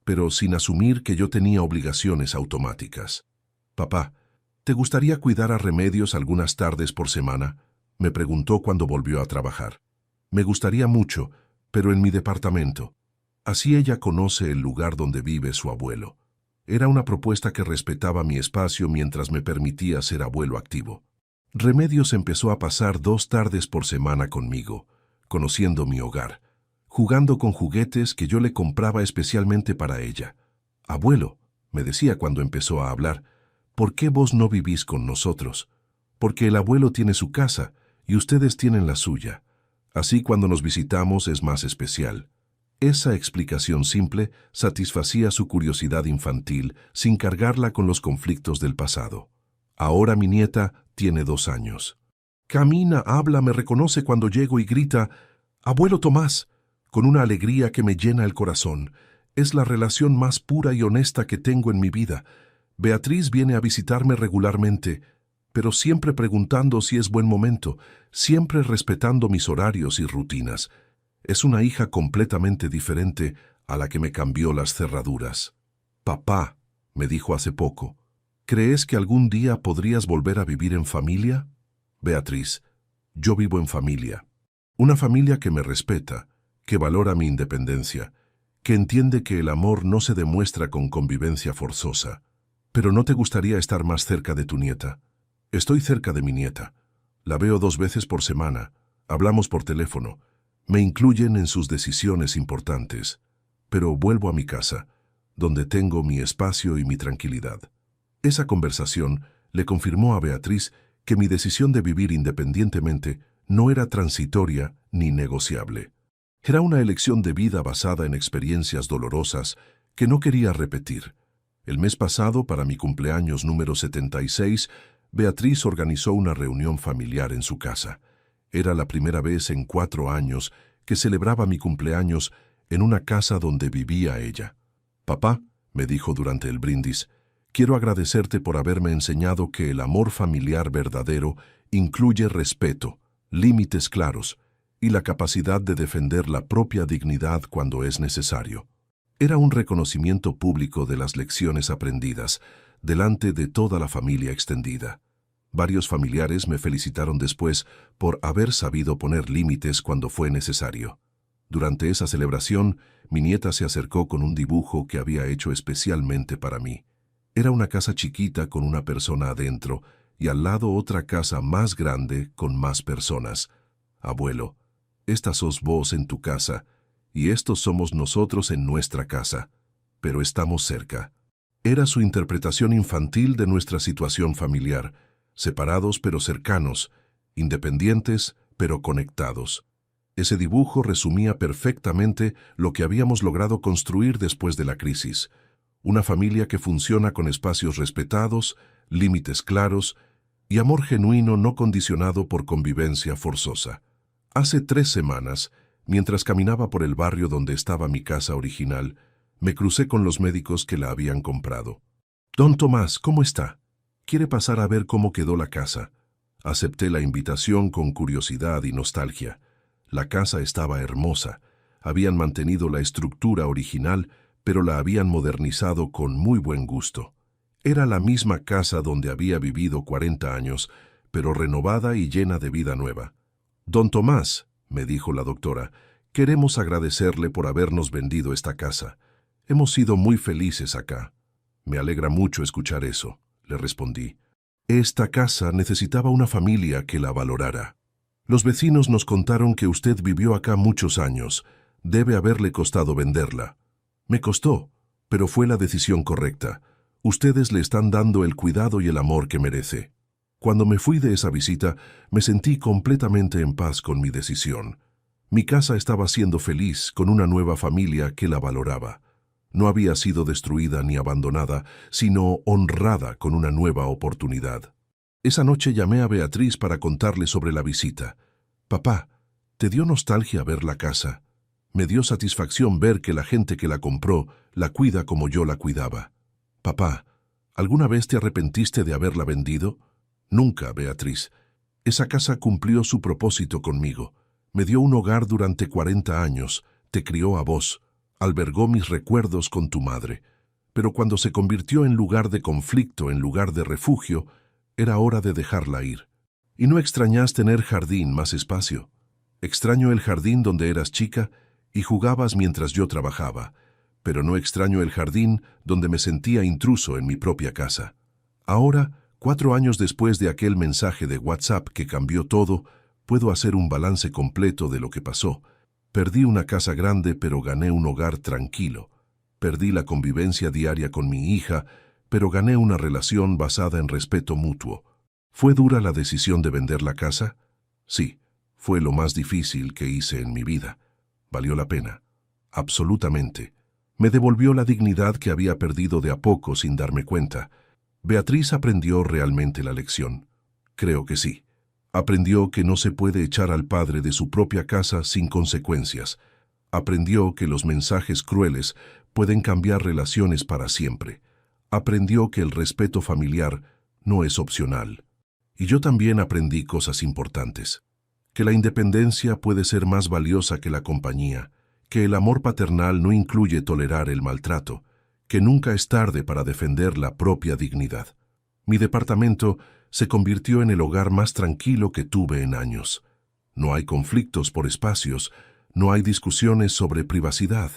pero sin asumir que yo tenía obligaciones automáticas. Papá, ¿te gustaría cuidar a Remedios algunas tardes por semana? Me preguntó cuando volvió a trabajar. Me gustaría mucho, pero en mi departamento. Así ella conoce el lugar donde vive su abuelo. Era una propuesta que respetaba mi espacio mientras me permitía ser abuelo activo. Remedios empezó a pasar 2 tardes por semana conmigo, conociendo mi hogar, jugando con juguetes que yo le compraba especialmente para ella. Abuelo, me decía cuando empezó a hablar, ¿por qué vos no vivís con nosotros? Porque el abuelo tiene su casa y ustedes tienen la suya. Así cuando nos visitamos es más especial. Esa explicación simple satisfacía su curiosidad infantil sin cargarla con los conflictos del pasado. Ahora mi nieta tiene 2 años. Camina, habla, me reconoce cuando llego y grita, «Abuelo Tomás», con una alegría que me llena el corazón. Es la relación más pura y honesta que tengo en mi vida. Beatriz viene a visitarme regularmente, pero siempre preguntando si es buen momento, siempre respetando mis horarios y rutinas. Es una hija completamente diferente a la que me cambió las cerraduras. «Papá», me dijo hace poco, «¿crees que algún día podrías volver a vivir en familia?» Beatriz, yo vivo en familia. Una familia que me respeta, que valora mi independencia, que entiende que el amor no se demuestra con convivencia forzosa. Pero ¿no te gustaría estar más cerca de tu nieta? Estoy cerca de mi nieta. La veo 2 veces por semana. Hablamos por teléfono. Me incluyen en sus decisiones importantes. Pero vuelvo a mi casa, donde tengo mi espacio y mi tranquilidad. Esa conversación le confirmó a Beatriz que mi decisión de vivir independientemente no era transitoria ni negociable. Era una elección de vida basada en experiencias dolorosas que no quería repetir. El mes pasado, para mi cumpleaños número 76, Beatriz organizó una reunión familiar en su casa. Era la primera vez en 4 años que celebraba mi cumpleaños en una casa donde vivía ella. «Papá», me dijo durante el brindis, «quiero agradecerte por haberme enseñado que el amor familiar verdadero incluye respeto, límites claros y la capacidad de defender la propia dignidad cuando es necesario». Era un reconocimiento público de las lecciones aprendidas, delante de toda la familia extendida. Varios familiares me felicitaron después por haber sabido poner límites cuando fue necesario. Durante esa celebración, mi nieta se acercó con un dibujo que había hecho especialmente para mí. Era una casa chiquita con una persona adentro y al lado otra casa más grande con más personas. «Abuelo, esta sos vos en tu casa y estos somos nosotros en nuestra casa, pero estamos cerca». Era su interpretación infantil de nuestra situación familiar, separados pero cercanos, independientes pero conectados. Ese dibujo resumía perfectamente lo que habíamos logrado construir después de la crisis. Una familia que funciona con espacios respetados, límites claros y amor genuino no condicionado por convivencia forzosa. Hace 3 semanas, mientras caminaba por el barrio donde estaba mi casa original, me crucé con los médicos que la habían comprado. «Don Tomás, ¿cómo está? ¿Quiere pasar a ver cómo quedó la casa?» Acepté la invitación con curiosidad y nostalgia. La casa estaba hermosa. Habían mantenido la estructura original, pero la habían modernizado con muy buen gusto. Era la misma casa donde había vivido 40 años, pero renovada y llena de vida nueva. «Don Tomás», me dijo la doctora, «queremos agradecerle por habernos vendido esta casa. Hemos sido muy felices acá». «Me alegra mucho escuchar eso», le respondí. «Esta casa necesitaba una familia que la valorara. Los vecinos nos contaron que usted vivió acá muchos años. Debe haberle costado venderla». «Me costó, pero fue la decisión correcta. Ustedes le están dando el cuidado y el amor que merece». Cuando me fui de esa visita, me sentí completamente en paz con mi decisión. Mi casa estaba siendo feliz con una nueva familia que la valoraba. No había sido destruida ni abandonada, sino honrada con una nueva oportunidad. Esa noche llamé a Beatriz para contarle sobre la visita. «Papá, ¿te dio nostalgia ver la casa? Me dio satisfacción ver que la gente que la compró la cuida como yo la cuidaba». «Papá, ¿alguna vez te arrepentiste de haberla vendido?» «Nunca, Beatriz. Esa casa cumplió su propósito conmigo. Me dio un hogar durante 40 años, te crió a vos, albergó mis recuerdos con tu madre. Pero cuando se convirtió en lugar de conflicto, en lugar de refugio, era hora de dejarla ir. ¿Y no extrañás tener jardín, más espacio? Extraño el jardín donde eras chica y jugabas mientras yo trabajaba, pero no extraño el jardín donde me sentía intruso en mi propia casa. Ahora, 4 años después de aquel mensaje de WhatsApp que cambió todo, puedo hacer un balance completo de lo que pasó. Perdí una casa grande, pero gané un hogar tranquilo. Perdí la convivencia diaria con mi hija, pero gané una relación basada en respeto mutuo. ¿Fue dura la decisión de vender la casa? Sí, fue lo más difícil que hice en mi vida. ¿Valió la pena? Absolutamente. Me devolvió la dignidad que había perdido de a poco sin darme cuenta. ¿Beatriz aprendió realmente la lección? Creo que sí. Aprendió que no se puede echar al padre de su propia casa sin consecuencias. Aprendió que los mensajes crueles pueden cambiar relaciones para siempre. Aprendió que el respeto familiar no es opcional. Y yo también aprendí cosas importantes. Que la independencia puede ser más valiosa que la compañía, que el amor paternal no incluye tolerar el maltrato, que nunca es tarde para defender la propia dignidad. Mi departamento se convirtió en el hogar más tranquilo que tuve en años. No hay conflictos por espacios, no hay discusiones sobre privacidad,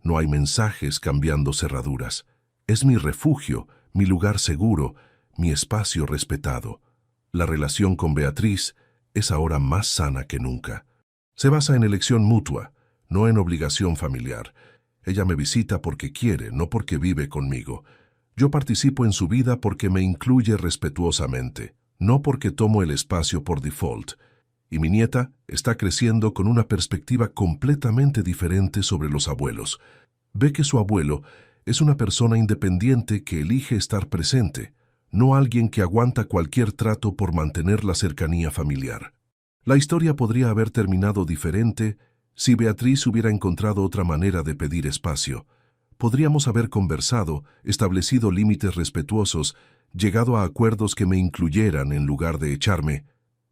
no hay mensajes cambiando cerraduras. Es mi refugio, mi lugar seguro, mi espacio respetado. La relación con Beatriz es ahora más sana que nunca. Se basa en elección mutua, no en obligación familiar. Ella me visita porque quiere, no porque vive conmigo. Yo participo en su vida porque me incluye respetuosamente, no porque tomo el espacio por default. Y mi nieta está creciendo con una perspectiva completamente diferente sobre los abuelos. Ve que su abuelo es una persona independiente que elige estar presente, no alguien que aguanta cualquier trato por mantener la cercanía familiar. La historia podría haber terminado diferente si Beatriz hubiera encontrado otra manera de pedir espacio. Podríamos haber conversado, establecido límites respetuosos, llegado a acuerdos que me incluyeran en lugar de echarme,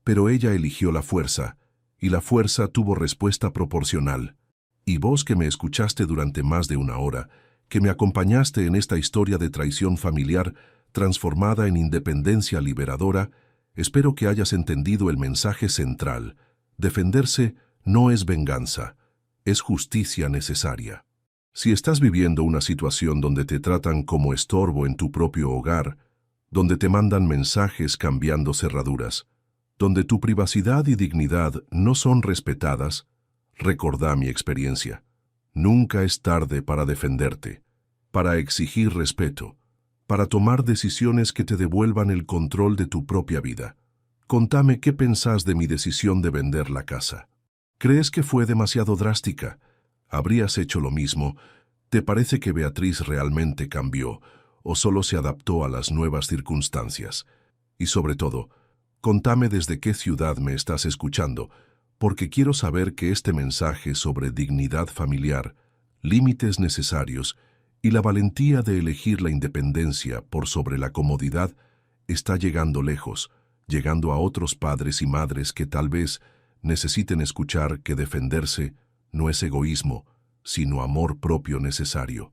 pero ella eligió la fuerza, y la fuerza tuvo respuesta proporcional. Y vos que me escuchaste durante más de una hora, que me acompañaste en esta historia de traición familiar transformada en independencia liberadora, espero que hayas entendido el mensaje central. Defenderse no es venganza, es justicia necesaria. Si estás viviendo una situación donde te tratan como estorbo en tu propio hogar, donde te mandan mensajes cambiando cerraduras, donde tu privacidad y dignidad no son respetadas, recordá mi experiencia. Nunca es tarde para defenderte, para exigir respeto, para tomar decisiones que te devuelvan el control de tu propia vida. Contame qué pensás de mi decisión de vender la casa. ¿Crees que fue demasiado drástica? ¿Habrías hecho lo mismo? ¿Te parece que Beatriz realmente cambió o solo se adaptó a las nuevas circunstancias? Y sobre todo, contame desde qué ciudad me estás escuchando, porque quiero saber que este mensaje sobre dignidad familiar, límites necesarios y la valentía de elegir la independencia por sobre la comodidad está llegando lejos, llegando a otros padres y madres que tal vez necesiten escuchar que defenderse no es egoísmo, sino amor propio necesario.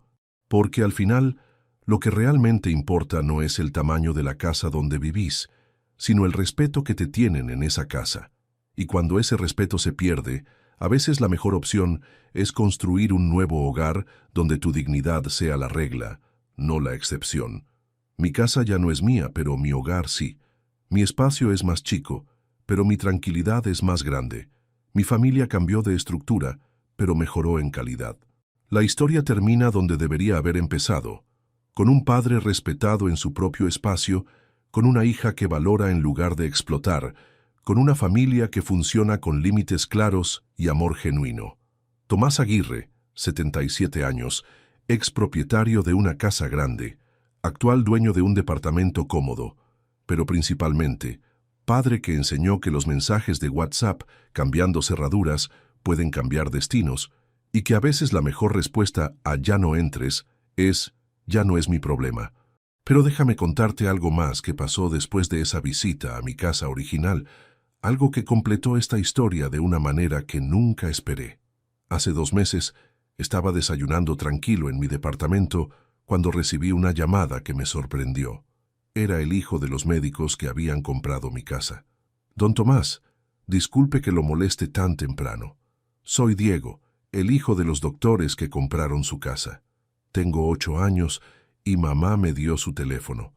Porque al final, lo que realmente importa no es el tamaño de la casa donde vivís, sino el respeto que te tienen en esa casa. Y cuando ese respeto se pierde, a veces la mejor opción es construir un nuevo hogar donde tu dignidad sea la regla, no la excepción. Mi casa ya no es mía, pero mi hogar sí. Mi espacio es más chico, pero mi tranquilidad es más grande. Mi familia cambió de estructura, pero mejoró en calidad. La historia termina donde debería haber empezado, con un padre respetado en su propio espacio, con una hija que valora en lugar de explotar, con una familia que funciona con límites claros y amor genuino. Tomás Aguirre, 77 años, ex propietario de una casa grande, actual dueño de un departamento cómodo, pero principalmente, padre que enseñó que los mensajes de WhatsApp, cambiando cerraduras, pueden cambiar destinos, y que a veces la mejor respuesta a "ya no entres" es "ya no es mi problema". Pero déjame contarte algo más que pasó después de esa visita a mi casa original, algo que completó esta historia de una manera que nunca esperé. Hace 2 meses estaba desayunando tranquilo en mi departamento cuando recibí una llamada que me sorprendió. Era el hijo de los médicos que habían comprado mi casa. «Don Tomás, disculpe que lo moleste tan temprano. Soy Diego, el hijo de los doctores que compraron su casa. Tengo 8 años y mamá me dio su teléfono.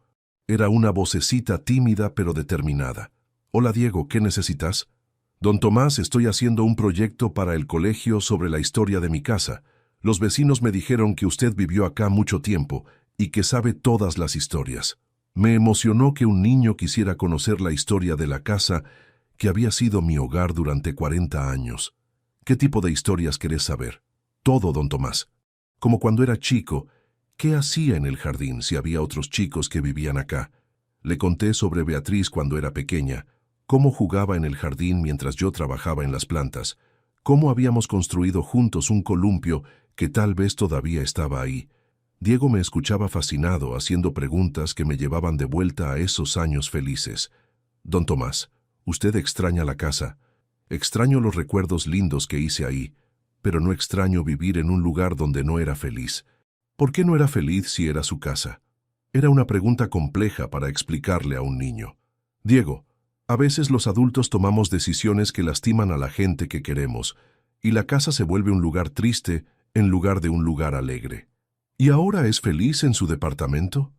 Era una vocecita tímida pero determinada. «Hola Diego, ¿qué necesitas?» «Don Tomás, estoy haciendo un proyecto para el colegio sobre la historia de mi casa. Los vecinos me dijeron que usted vivió acá mucho tiempo y que sabe todas las historias. Me emocionó que un niño quisiera conocer la historia de la casa que había sido mi hogar durante 40 años. ¿Qué tipo de historias querés saber?» «Todo, don Tomás. Como cuando era chico, ¿qué hacía en el jardín si había otros chicos que vivían acá? Le conté sobre Beatriz cuando era pequeña, cómo jugaba en el jardín mientras yo trabajaba en las plantas, cómo habíamos construido juntos un columpio que tal vez todavía estaba ahí». Diego me escuchaba fascinado, haciendo preguntas que me llevaban de vuelta a esos años felices. «Don Tomás, usted extraña la casa. Extraño los recuerdos lindos que hice ahí, pero no extraño vivir en un lugar donde no era feliz». ¿Por qué no era feliz si era su casa? Era una pregunta compleja para explicarle a un niño. «Diego, a veces los adultos tomamos decisiones que lastiman a la gente que queremos, y la casa se vuelve un lugar triste en lugar de un lugar alegre». «¿Y ahora es feliz en su departamento?»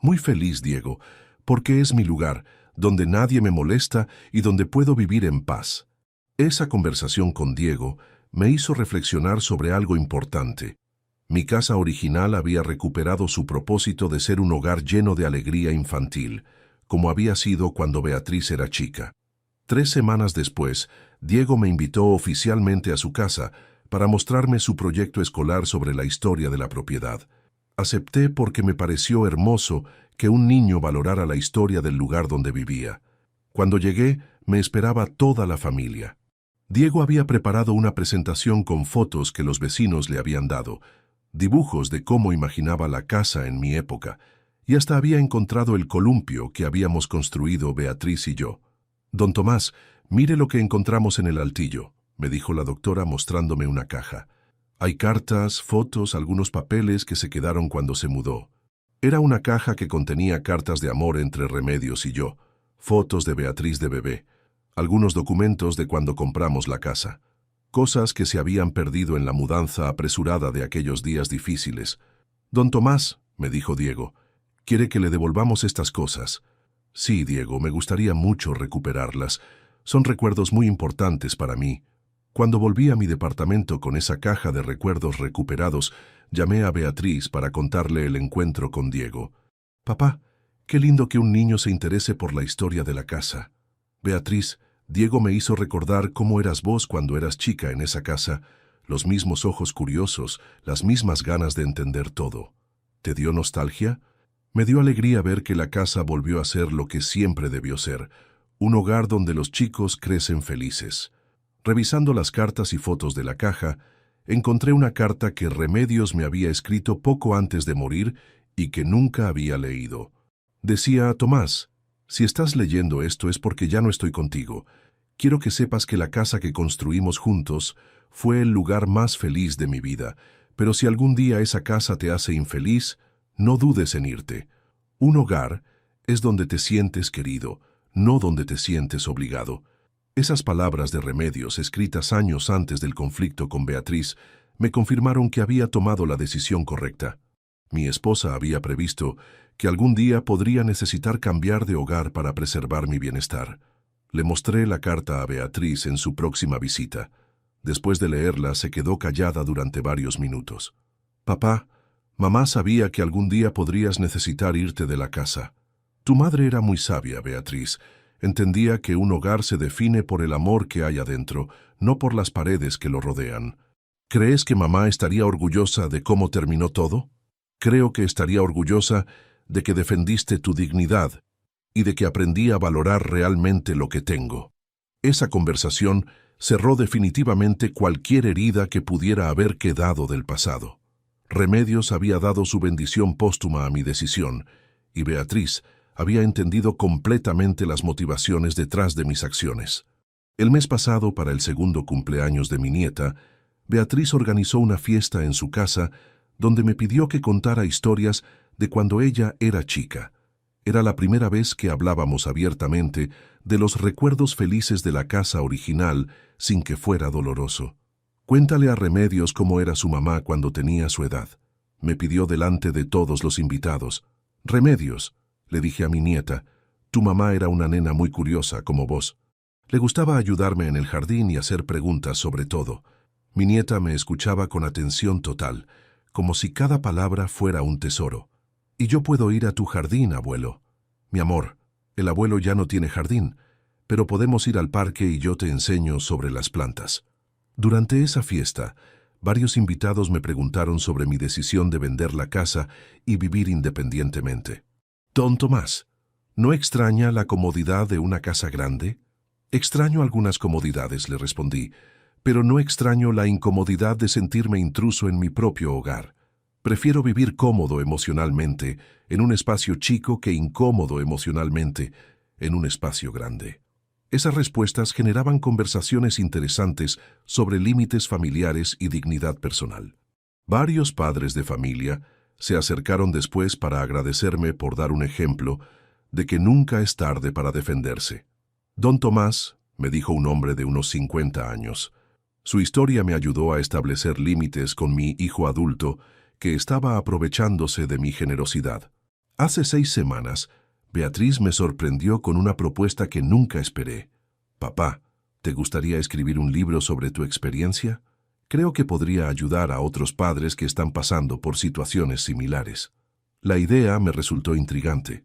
«Muy feliz, Diego, porque es mi lugar, donde nadie me molesta y donde puedo vivir en paz». Esa conversación con Diego me hizo reflexionar sobre algo importante. Mi casa original había recuperado su propósito de ser un hogar lleno de alegría infantil, como había sido cuando Beatriz era chica. 3 semanas después, Diego me invitó oficialmente a su casa para mostrarme su proyecto escolar sobre la historia de la propiedad. Acepté porque me pareció hermoso que un niño valorara la historia del lugar donde vivía. Cuando llegué, me esperaba toda la familia. Diego había preparado una presentación con fotos que los vecinos le habían dado, dibujos de cómo imaginaba la casa en mi época, y hasta había encontrado el columpio que habíamos construido Beatriz y yo. «Don Tomás, mire lo que encontramos en el altillo», me dijo la doctora mostrándome una caja. «Hay cartas, fotos, algunos papeles que se quedaron cuando se mudó». Era una caja que contenía cartas de amor entre Remedios y yo, fotos de Beatriz de bebé, algunos documentos de cuando compramos la casa, cosas que se habían perdido en la mudanza apresurada de aquellos días difíciles. «Don Tomás», me dijo Diego, «¿quiere que le devolvamos estas cosas?» «Sí, Diego, me gustaría mucho recuperarlas. Son recuerdos muy importantes para mí». Cuando volví a mi departamento con esa caja de recuerdos recuperados, llamé a Beatriz para contarle el encuentro con Diego. «Papá, qué lindo que un niño se interese por la historia de la casa». «Beatriz, Diego me hizo recordar cómo eras vos cuando eras chica en esa casa, los mismos ojos curiosos, las mismas ganas de entender todo. ¿Te dio nostalgia?» Me dio alegría ver que la casa volvió a ser lo que siempre debió ser, un hogar donde los chicos crecen felices. Revisando las cartas y fotos de la caja, encontré una carta que Remedios me había escrito poco antes de morir y que nunca había leído. Decía: «Tomás, si estás leyendo esto es porque ya no estoy contigo. Quiero que sepas que la casa que construimos juntos fue el lugar más feliz de mi vida, pero si algún día esa casa te hace infeliz, no dudes en irte. Un hogar es donde te sientes querido, no donde te sientes obligado». Esas palabras de Remedios, escritas años antes del conflicto con Beatriz, me confirmaron que había tomado la decisión correcta. Mi esposa había previsto que algún día podría necesitar cambiar de hogar para preservar mi bienestar. Le mostré la carta a Beatriz en su próxima visita. Después de leerla, se quedó callada durante varios minutos. «Papá, mamá sabía que algún día podrías necesitar irte de la casa. Tu madre era muy sabia, Beatriz. Entendía que un hogar se define por el amor que hay adentro, no por las paredes que lo rodean. ¿Crees que mamá estaría orgullosa de cómo terminó todo? Creo que estaría orgullosa de que defendiste tu dignidad y de que aprendí a valorar realmente lo que tengo». Esa conversación cerró definitivamente cualquier herida que pudiera haber quedado del pasado. Remedios había dado su bendición póstuma a mi decisión, y Beatriz había entendido completamente las motivaciones detrás de mis acciones. El mes pasado, para el segundo cumpleaños de mi nieta, Beatriz organizó una fiesta en su casa donde me pidió que contara historias de cuando ella era chica. Era la primera vez que hablábamos abiertamente de los recuerdos felices de la casa original sin que fuera doloroso. «Cuéntale a Remedios cómo era su mamá cuando tenía su edad», me pidió delante de todos los invitados. «Remedios, le dije a mi nieta, tu mamá era una nena muy curiosa como vos. Le gustaba ayudarme en el jardín y hacer preguntas sobre todo. Mi nieta me escuchaba con atención total, como si cada palabra fuera un tesoro. Y yo puedo ir a tu jardín, abuelo. Mi amor, el abuelo ya no tiene jardín, pero podemos ir al parque y yo te enseño sobre las plantas. Durante esa fiesta, varios invitados me preguntaron sobre mi decisión de vender la casa y vivir independientemente. Don Tomás, ¿no extraña la comodidad de una casa grande? Extraño algunas comodidades, le respondí, pero no extraño la incomodidad de sentirme intruso en mi propio hogar. Prefiero vivir cómodo emocionalmente en un espacio chico que incómodo emocionalmente en un espacio grande. Esas respuestas generaban conversaciones interesantes sobre límites familiares y dignidad personal. Varios padres de familia se acercaron después para agradecerme por dar un ejemplo de que nunca es tarde para defenderse. Don Tomás, me dijo un hombre de unos 50 años. Su historia me ayudó a establecer límites con mi hijo adulto que estaba aprovechándose de mi generosidad. Hace 6 semanas, Beatriz me sorprendió con una propuesta que nunca esperé. Papá, ¿te gustaría escribir un libro sobre tu experiencia? Creo que podría ayudar a otros padres que están pasando por situaciones similares. La idea me resultó intrigante.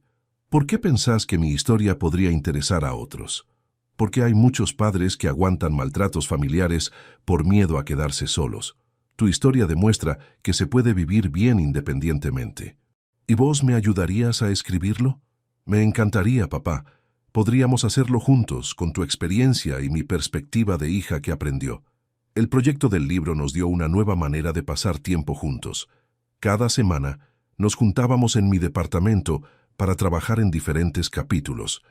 ¿Por qué pensás que mi historia podría interesar a otros? Porque hay muchos padres que aguantan maltratos familiares por miedo a quedarse solos. Tu historia demuestra que se puede vivir bien independientemente. ¿Y vos me ayudarías a escribirlo? Me encantaría, papá. Podríamos hacerlo juntos, con tu experiencia y mi perspectiva de hija que aprendió. El proyecto del libro nos dio una nueva manera de pasar tiempo juntos. Cada semana nos juntábamos en mi departamento para trabajar en diferentes capítulos.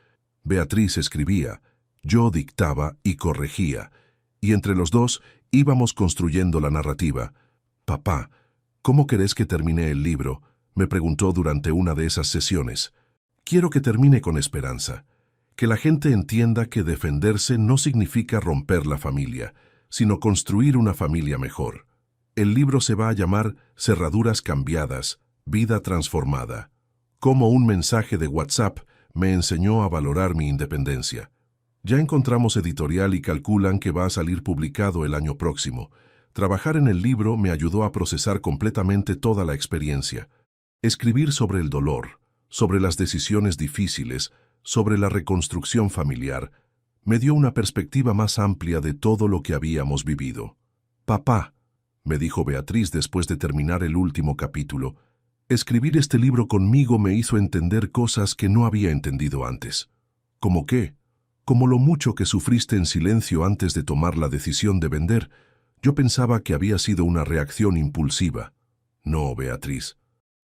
Beatriz escribía, yo dictaba y corregía, y entre los dos íbamos construyendo la narrativa. Papá, ¿cómo querés que termine el libro?, me preguntó durante una de esas sesiones. Quiero que termine con esperanza, que la gente entienda que defenderse no significa romper la familia, sino construir una familia mejor. El libro se va a llamar Cerraduras cambiadas, vida transformada. Cómo un mensaje de WhatsApp me enseñó a valorar mi independencia. Ya encontramos editorial y calculan que va a salir publicado el año próximo. Trabajar en el libro me ayudó a procesar completamente toda la experiencia. Escribir sobre el dolor, sobre las decisiones difíciles, sobre la reconstrucción familiar, me dio una perspectiva más amplia de todo lo que habíamos vivido. Papá, me dijo Beatriz después de terminar el último capítulo, escribir este libro conmigo me hizo entender cosas que no había entendido antes. ¿Cómo qué? Como lo mucho que sufriste en silencio antes de tomar la decisión de vender. Yo pensaba que había sido una reacción impulsiva. No, Beatriz.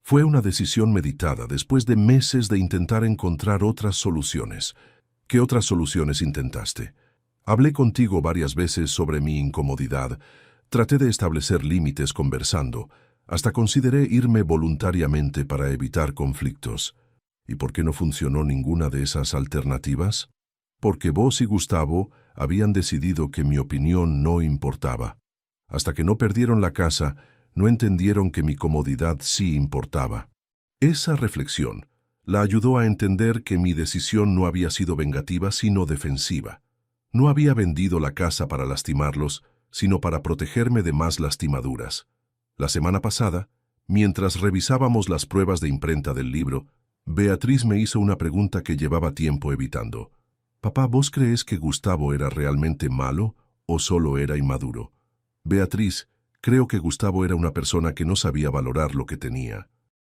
Fue una decisión meditada después de meses de intentar encontrar otras soluciones. ¿Qué otras soluciones intentaste? Hablé contigo varias veces sobre mi incomodidad. Traté de establecer límites conversando. Hasta consideré irme voluntariamente para evitar conflictos. ¿Y por qué no funcionó ninguna de esas alternativas? Porque vos y Gustavo habían decidido que mi opinión no importaba. Hasta que no perdieron la casa, no entendieron que mi comodidad sí importaba. Esa reflexión la ayudó a entender que mi decisión no había sido vengativa, sino defensiva. No había vendido la casa para lastimarlos, sino para protegerme de más lastimaduras. La semana pasada, mientras revisábamos las pruebas de imprenta del libro, Beatriz me hizo una pregunta que llevaba tiempo evitando. Papá, ¿vos crees que Gustavo era realmente malo o solo era inmaduro? Beatriz, creo que Gustavo era una persona que no sabía valorar lo que tenía.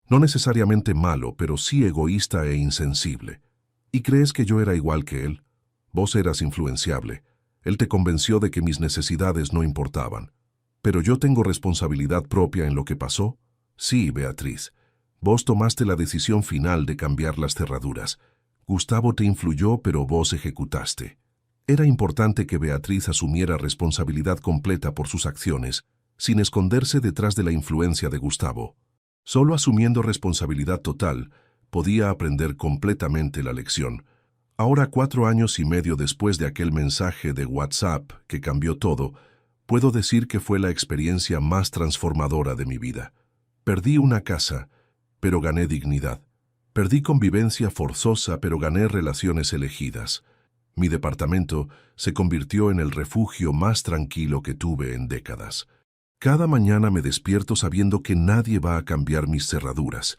No necesariamente malo, pero sí egoísta e insensible. ¿Y crees que yo era igual que él? Vos eras influenciable. Él te convenció de que mis necesidades no importaban. ¿Pero yo tengo responsabilidad propia en lo que pasó? Sí, Beatriz. Vos tomaste la decisión final de cambiar las cerraduras. Gustavo te influyó, pero vos ejecutaste. Era importante que Beatriz asumiera responsabilidad completa por sus acciones, sin esconderse detrás de la influencia de Gustavo. Solo asumiendo responsabilidad total, podía aprender completamente la lección. Ahora, 4 años y medio después de aquel mensaje de WhatsApp que cambió todo, puedo decir que fue la experiencia más transformadora de mi vida. Perdí una casa, pero gané dignidad. Perdí convivencia forzosa, pero gané relaciones elegidas. Mi departamento se convirtió en el refugio más tranquilo que tuve en décadas. Cada mañana me despierto sabiendo que nadie va a cambiar mis cerraduras,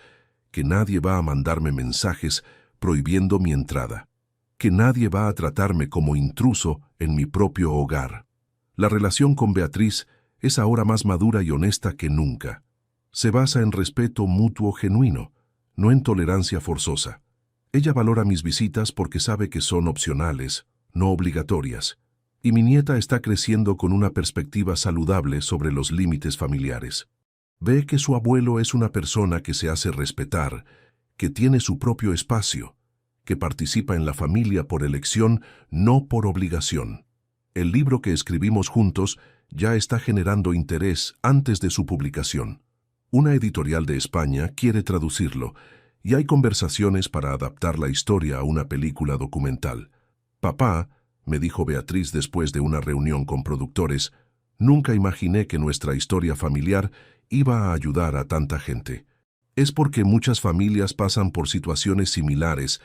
que nadie va a mandarme mensajes prohibiendo mi entrada, que nadie va a tratarme como intruso en mi propio hogar. La relación con Beatriz es ahora más madura y honesta que nunca. Se basa en respeto mutuo genuino, no en tolerancia forzosa. Ella valora mis visitas porque sabe que son opcionales, no obligatorias, y mi nieta está creciendo con una perspectiva saludable sobre los límites familiares. Ve que su abuelo es una persona que se hace respetar, que tiene su propio espacio, que participa en la familia por elección, no por obligación. El libro que escribimos juntos ya está generando interés antes de su publicación. Una editorial de España quiere traducirlo, y hay conversaciones para adaptar la historia a una película documental. Papá, me dijo Beatriz después de una reunión con productores, nunca imaginé que nuestra historia familiar iba a ayudar a tanta gente. Es porque muchas familias pasan por situaciones similares,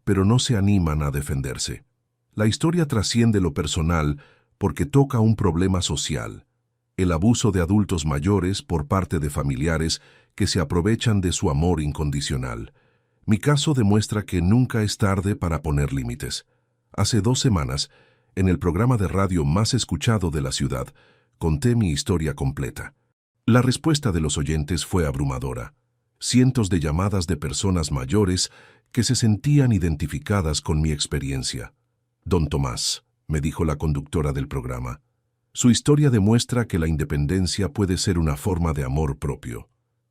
pero no se animan a defenderse. La historia trasciende lo personal porque toca un problema social: el abuso de adultos mayores por parte de familiares que se aprovechan de su amor incondicional. Mi caso demuestra que nunca es tarde para poner límites. Hace 2 semanas, en el programa de radio más escuchado de la ciudad, conté mi historia completa. La respuesta de los oyentes fue abrumadora. Cientos de llamadas de personas mayores que se sentían identificadas con mi experiencia. Don Tomás, me dijo la conductora del programa, su historia demuestra que la independencia puede ser una forma de amor propio.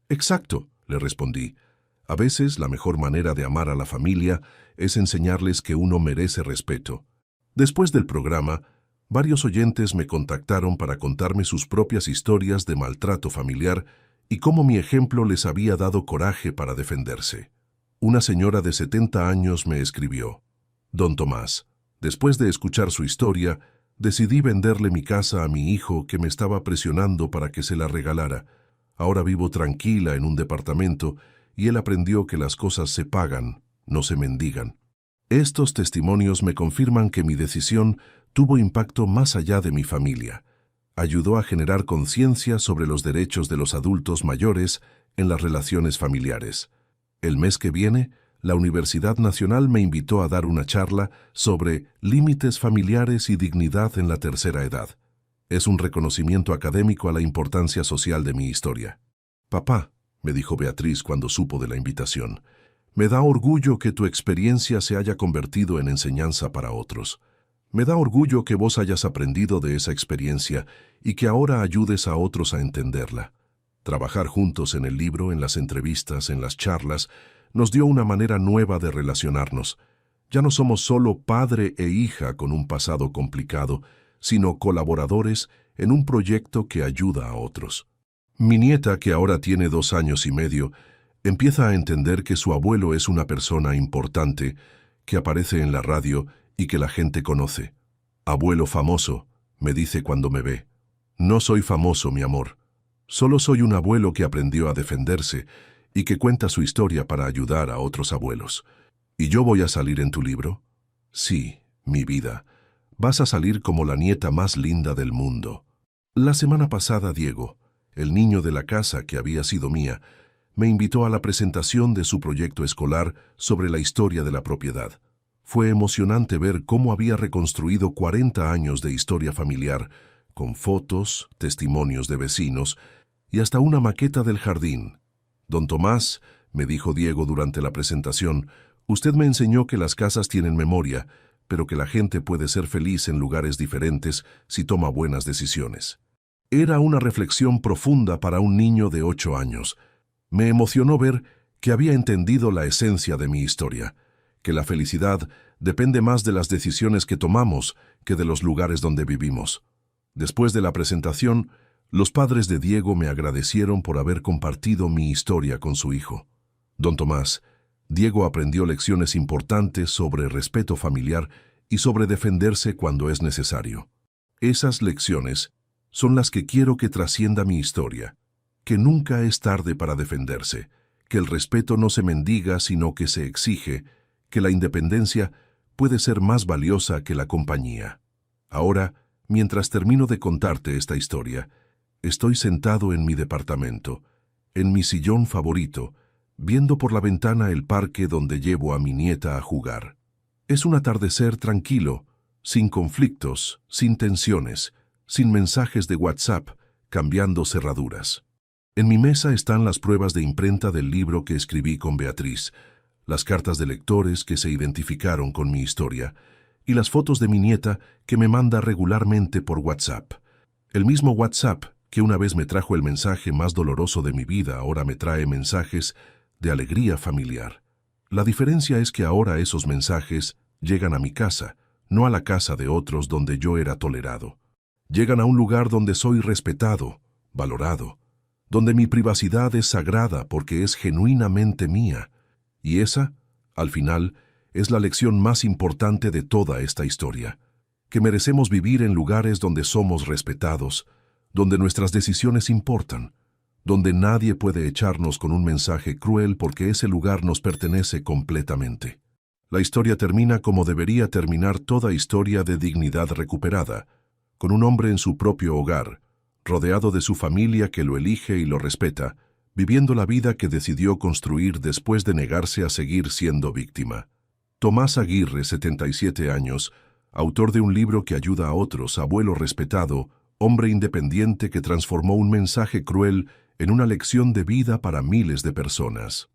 Exacto, le respondí. A veces la mejor manera de amar a la familia es enseñarles que uno merece respeto. Después del programa, varios oyentes me contactaron para contarme sus propias historias de maltrato familiar y cómo mi ejemplo les había dado coraje para defenderse. Una señora de 70 años me escribió: Don Tomás, después de escuchar su historia, decidí venderle mi casa a mi hijo que me estaba presionando para que se la regalara. Ahora vivo tranquila en un departamento y él aprendió que las cosas se pagan, no se mendigan. Estos testimonios me confirman que mi decisión tuvo impacto más allá de mi familia. Ayudó a generar conciencia sobre los derechos de los adultos mayores en las relaciones familiares. El mes que viene, la Universidad Nacional me invitó a dar una charla sobre límites familiares y dignidad en la tercera edad. Es un reconocimiento académico a la importancia social de mi historia. Papá, me dijo Beatriz cuando supo de la invitación, me da orgullo que tu experiencia se haya convertido en enseñanza para otros. Me da orgullo que vos hayas aprendido de esa experiencia y que ahora ayudes a otros a entenderla. Trabajar juntos en el libro, en las entrevistas, en las charlas, nos dio una manera nueva de relacionarnos. Ya no somos solo padre e hija con un pasado complicado, sino colaboradores en un proyecto que ayuda a otros. Mi nieta, que ahora tiene 2 años y medio, empieza a entender que su abuelo es una persona importante, que aparece en la radio y que la gente conoce. Abuelo famoso, me dice cuando me ve. No soy famoso, mi amor. Solo soy un abuelo que aprendió a defenderse y que cuenta su historia para ayudar a otros abuelos. ¿Y yo voy a salir en tu libro? Sí, mi vida. Vas a salir como la nieta más linda del mundo. La semana pasada, Diego, el niño de la casa que había sido mía, me invitó a la presentación de su proyecto escolar sobre la historia de la propiedad. Fue emocionante ver cómo había reconstruido 40 años de historia familiar, con fotos, testimonios de vecinos y hasta una maqueta del jardín. Don Tomás, me dijo Diego durante la presentación, usted me enseñó que las casas tienen memoria, pero que la gente puede ser feliz en lugares diferentes si toma buenas decisiones. Era una reflexión profunda para un niño de 8 años. Me emocionó ver que había entendido la esencia de mi historia, que la felicidad depende más de las decisiones que tomamos que de los lugares donde vivimos. Después de la presentación, los padres de Diego me agradecieron por haber compartido mi historia con su hijo. Don Tomás, Diego aprendió lecciones importantes sobre respeto familiar y sobre defenderse cuando es necesario. Esas lecciones son las que quiero que trascienda mi historia, que nunca es tarde para defenderse, que el respeto no se mendiga sino que se exige, que la independencia puede ser más valiosa que la compañía. Ahora, mientras termino de contarte esta historia, estoy sentado en mi departamento, en mi sillón favorito, viendo por la ventana el parque donde llevo a mi nieta a jugar. Es un atardecer tranquilo, sin conflictos, sin tensiones, sin mensajes de WhatsApp, cambiando cerraduras. En mi mesa están las pruebas de imprenta del libro que escribí con Beatriz, las cartas de lectores que se identificaron con mi historia y las fotos de mi nieta que me manda regularmente por WhatsApp. El mismo WhatsApp que una vez me trajo el mensaje más doloroso de mi vida ahora me trae mensajes de alegría familiar. La diferencia es que ahora esos mensajes llegan a mi casa, no a la casa de otros donde yo era tolerado. Llegan a un lugar donde soy respetado, valorado, donde mi privacidad es sagrada porque es genuinamente mía. Y esa, al final, es la lección más importante de toda esta historia, que merecemos vivir en lugares donde somos respetados, donde nuestras decisiones importan, donde nadie puede echarnos con un mensaje cruel porque ese lugar nos pertenece completamente. La historia termina como debería terminar toda historia de dignidad recuperada, con un hombre en su propio hogar, rodeado de su familia que lo elige y lo respeta, viviendo la vida que decidió construir después de negarse a seguir siendo víctima. Tomás Aguirre, 77 años, autor de un libro que ayuda a otros, abuelo respetado, hombre independiente que transformó un mensaje cruel en una lección de vida para miles de personas.